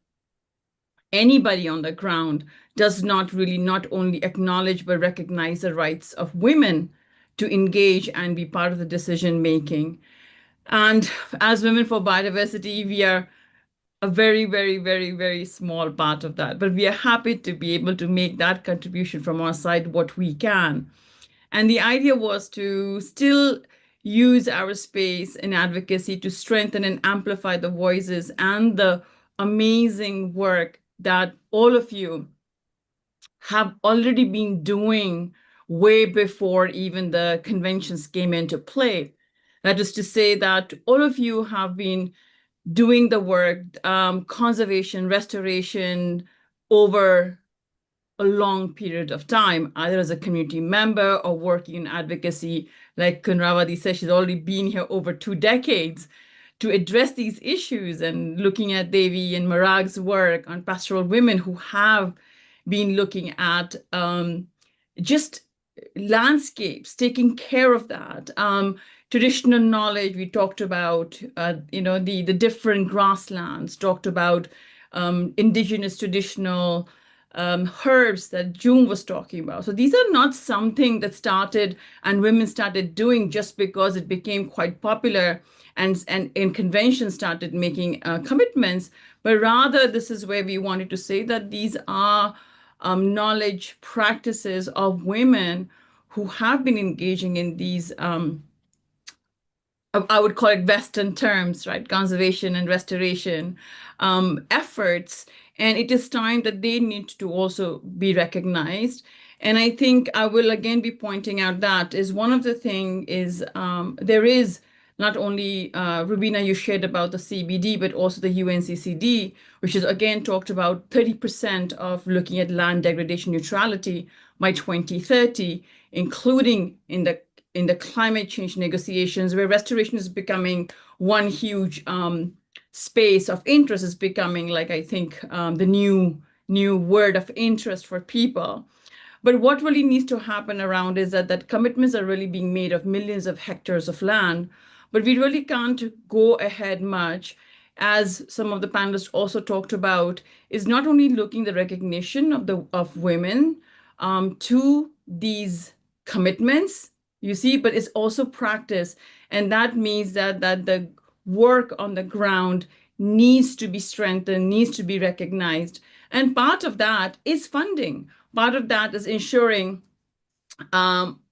anybody on the ground, does not really not only acknowledge but recognize the rights of women to engage and be part of the decision making. And as Women for Biodiversity, we are a very, very, very, very small part of that. But we are happy to be able to make that contribution from our side, what we can. And the idea was to still use our space in advocacy to strengthen and amplify the voices and the amazing work that all of you have already been doing way before even the conventions came into play. That is to say that all of you have been doing the work, conservation, restoration, over a long period of time, either as a community member or working in advocacy. Like Kunravati said, she's already been here over 2 decades to address these issues, and looking at Devi and Marag's work on pastoral women who have been looking at just landscapes, taking care of that. Traditional knowledge, we talked about, the different grasslands, talked about indigenous traditional herbs that June was talking about. So these are not something that started and women started doing just because it became quite popular and in conventions started making commitments, but rather this is where we wanted to say that these are knowledge practices of women who have been engaging in these I would call it Western terms, right? Conservation and restoration efforts. And it is time that they need to also be recognized. And I think I will again be pointing out that is one of the things is there is not only, Rubina, you shared about the CBD, but also the UNCCD, which is again talked about 30% of looking at land degradation neutrality by 2030, including in the climate change negotiations, where restoration is becoming one huge space of interest, is becoming, like, I think, the new word of interest for people. But what really needs to happen around is that commitments are really being made of millions of hectares of land, but we really can't go ahead much, as some of the panelists also talked about, is not only looking the recognition of women to these commitments, you see, but it's also practice. And that means that the work on the ground needs to be strengthened, needs to be recognized. And part of that is funding. Part of that is ensuring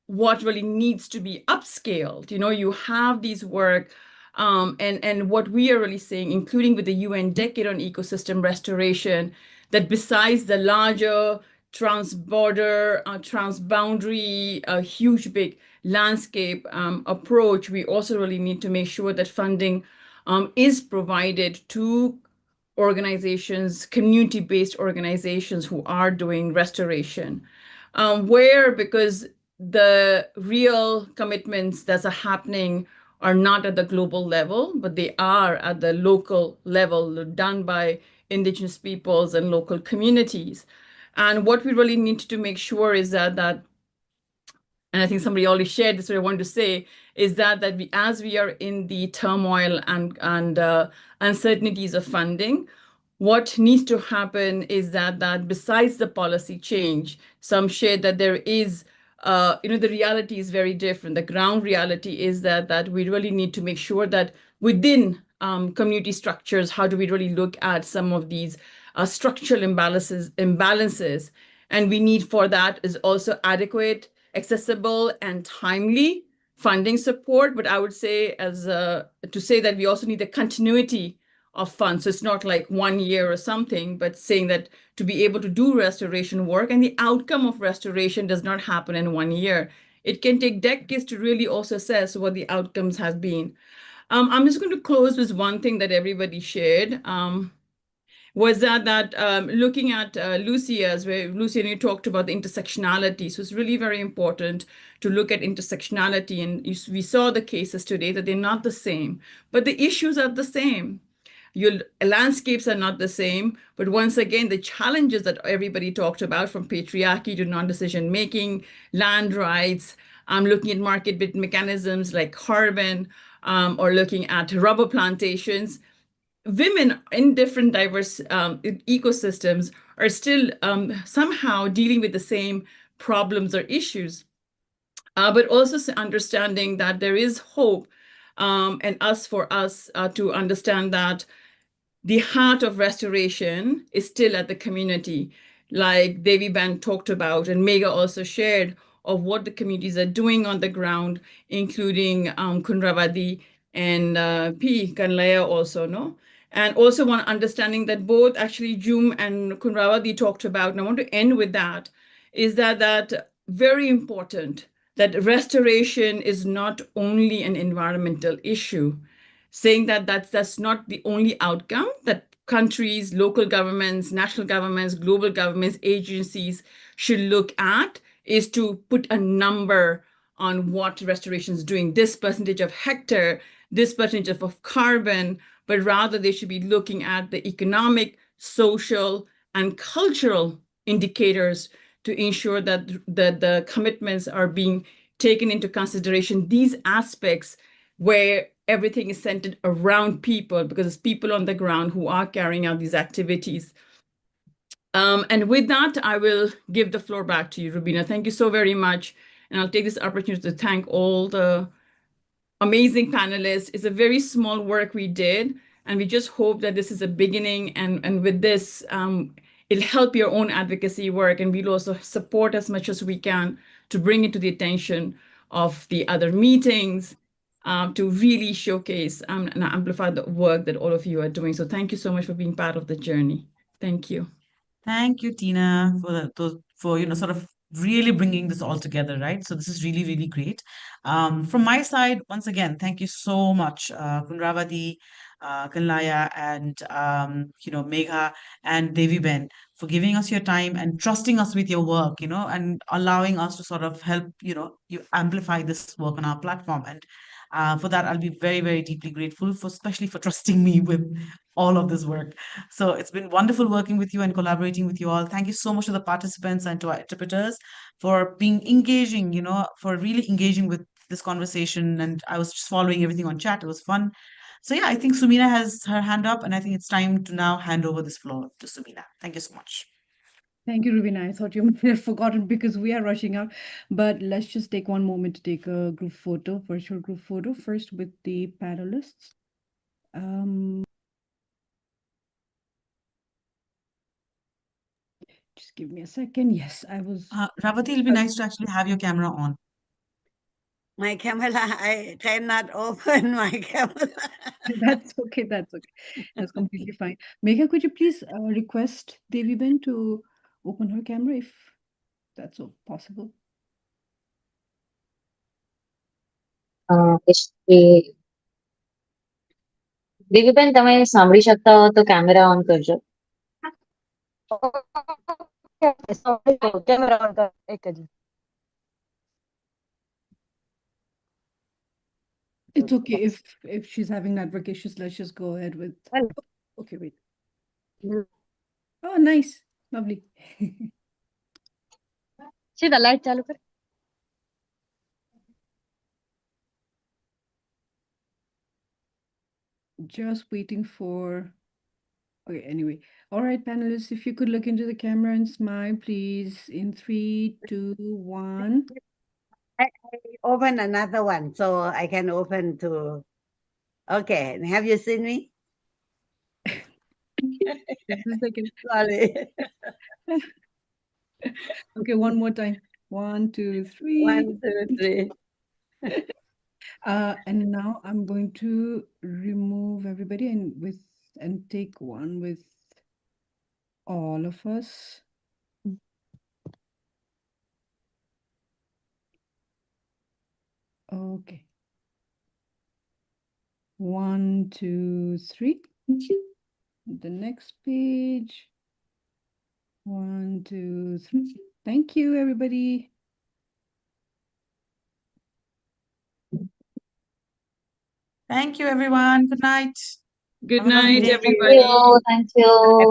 what really needs to be upscaled. You have these work, and what we are really saying, including with the UN Decade on Ecosystem Restoration, that besides the larger trans-border, trans-boundary, huge big landscape approach, we also really need to make sure that funding is provided to organizations, community-based organizations who are doing restoration. Because the real commitments that are happening are not at the global level, but they are at the local level, done by indigenous peoples and local communities. And what we really need to make sure is that and I think somebody already shared this, what I wanted to say, is that as we are in the turmoil and uncertainties of funding, what needs to happen is that besides the policy change, some shared that there is, the reality is very different. The ground reality is that we really need to make sure that within community structures, how do we really look at some of these structural imbalances? And we need for that is also adequate, accessible, and timely funding support. But I would say to say that we also need the continuity of funds. So it's not like 1 year or something, but saying that to be able to do restoration work, and the outcome of restoration does not happen in 1 year. It can take decades to really also assess what the outcomes have been. I'm just going to close with one thing that everybody shared. was that looking at 𝗀𝗍𝗋, where Lucy and you talked about the intersectionality. So it's really very important to look at intersectionality. And we saw the cases today that they're not the same, but the issues are the same. Your landscapes are not the same, but once again, the challenges that everybody talked about, from patriarchy to non-decision making, land rights, looking at market mechanisms like carbon, or looking at rubber plantations. Women in different diverse ecosystems are still somehow dealing with the same problems or issues, but also understanding that there is hope, and for us to understand that the heart of restoration is still at the community, like 𝗍𝗱 talked about, and Megha also shared of what the communities are doing on the ground, including 𝗀𝗃𝗏𝗏 and 𝗃𝗀𝗃𝗏𝗏 also, no? And also one understanding that both actually Jhum and 𝗀𝗃𝗏𝗏 talked about, and I want to end with that, is that very important that restoration is not only an environmental issue, saying that that's not the only outcome, that countries, local governments, national governments, global governments, agencies should look at, is to put a number on what restoration is doing, this percentage of hectare, this percentage of carbon, but rather they should be looking at the economic, social, and cultural indicators to ensure that the commitments are being taken into consideration, these aspects where everything is centered around people, because it's people on the ground who are carrying out these activities. And with that, I will give the floor back to you, Rubina. Thank you so very much. And I'll take this opportunity to thank all the amazing panelists. It's a very small work we did, and we just hope that this is a beginning. And with this, it'll help your own advocacy work, and we'll also support as much as we can to bring it to the attention of the other meetings, to really showcase and amplify the work that all of you are doing. So thank you so much for being part of the journey. Thank you. Thank you, Tina, for sort of really bringing this all together, right? So this is really, really great. From my side, once again, thank you so much, 𝗀𝗃𝗏𝗏, Kanlaya, and Megha and 𝗍𝗱, for giving us your time and trusting us with your work, and allowing us to sort of help, you amplify this work on our platform. And for that, I'll be very, very deeply grateful, especially for trusting me with all of this work. So it's been wonderful working with you and collaborating with you all. Thank you so much to the participants and to our interpreters for being engaging, for really engaging with this conversation. And I was just following everything on chat. It was fun. So yeah, I think Sumina has her hand up, and I think it's time to now hand over this floor to Sumina. Thank you so much. Thank you, Rubina. I thought you might have forgotten because we are rushing out. But let's just take one moment to take a group photo, virtual group photo, first with the panelists. Just give me a second. Yes, I was. Ravati, it'll be nice to actually have your camera on. My camera, I cannot open my camera. That's okay. That's okay. That's completely fine. Megha, could you please request 𝗍𝗱𝗏 to open her camera if that's possible? 𝗍𝗱𝗏, તમે સાંભળી શકતા હો તો camera on કરજો. Camera on કર એક જ. It's okay if she's having network issues. Let's just go ahead with. Okay, wait. Oh, nice, lovely. સીધા લાઈટ ચાલુ કર. Just waiting for. Okay, anyway. All right, panelists, if you could look into the camera and smile, please. In 3, 2, 1. I open another one so I can open to. Okay, have you seen me? Just a second. Sorry. Okay, one more time. 1, 2, 3. 1, 2, 3. And now I'm going to remove everybody and take one with all of us. Okay. 1, 2, 3. The next page. 1, 2, 3. Thank you, everybody. Thank you, everyone. Good night. Good Have a lovely night, day. Thank everybody. you. Thank you.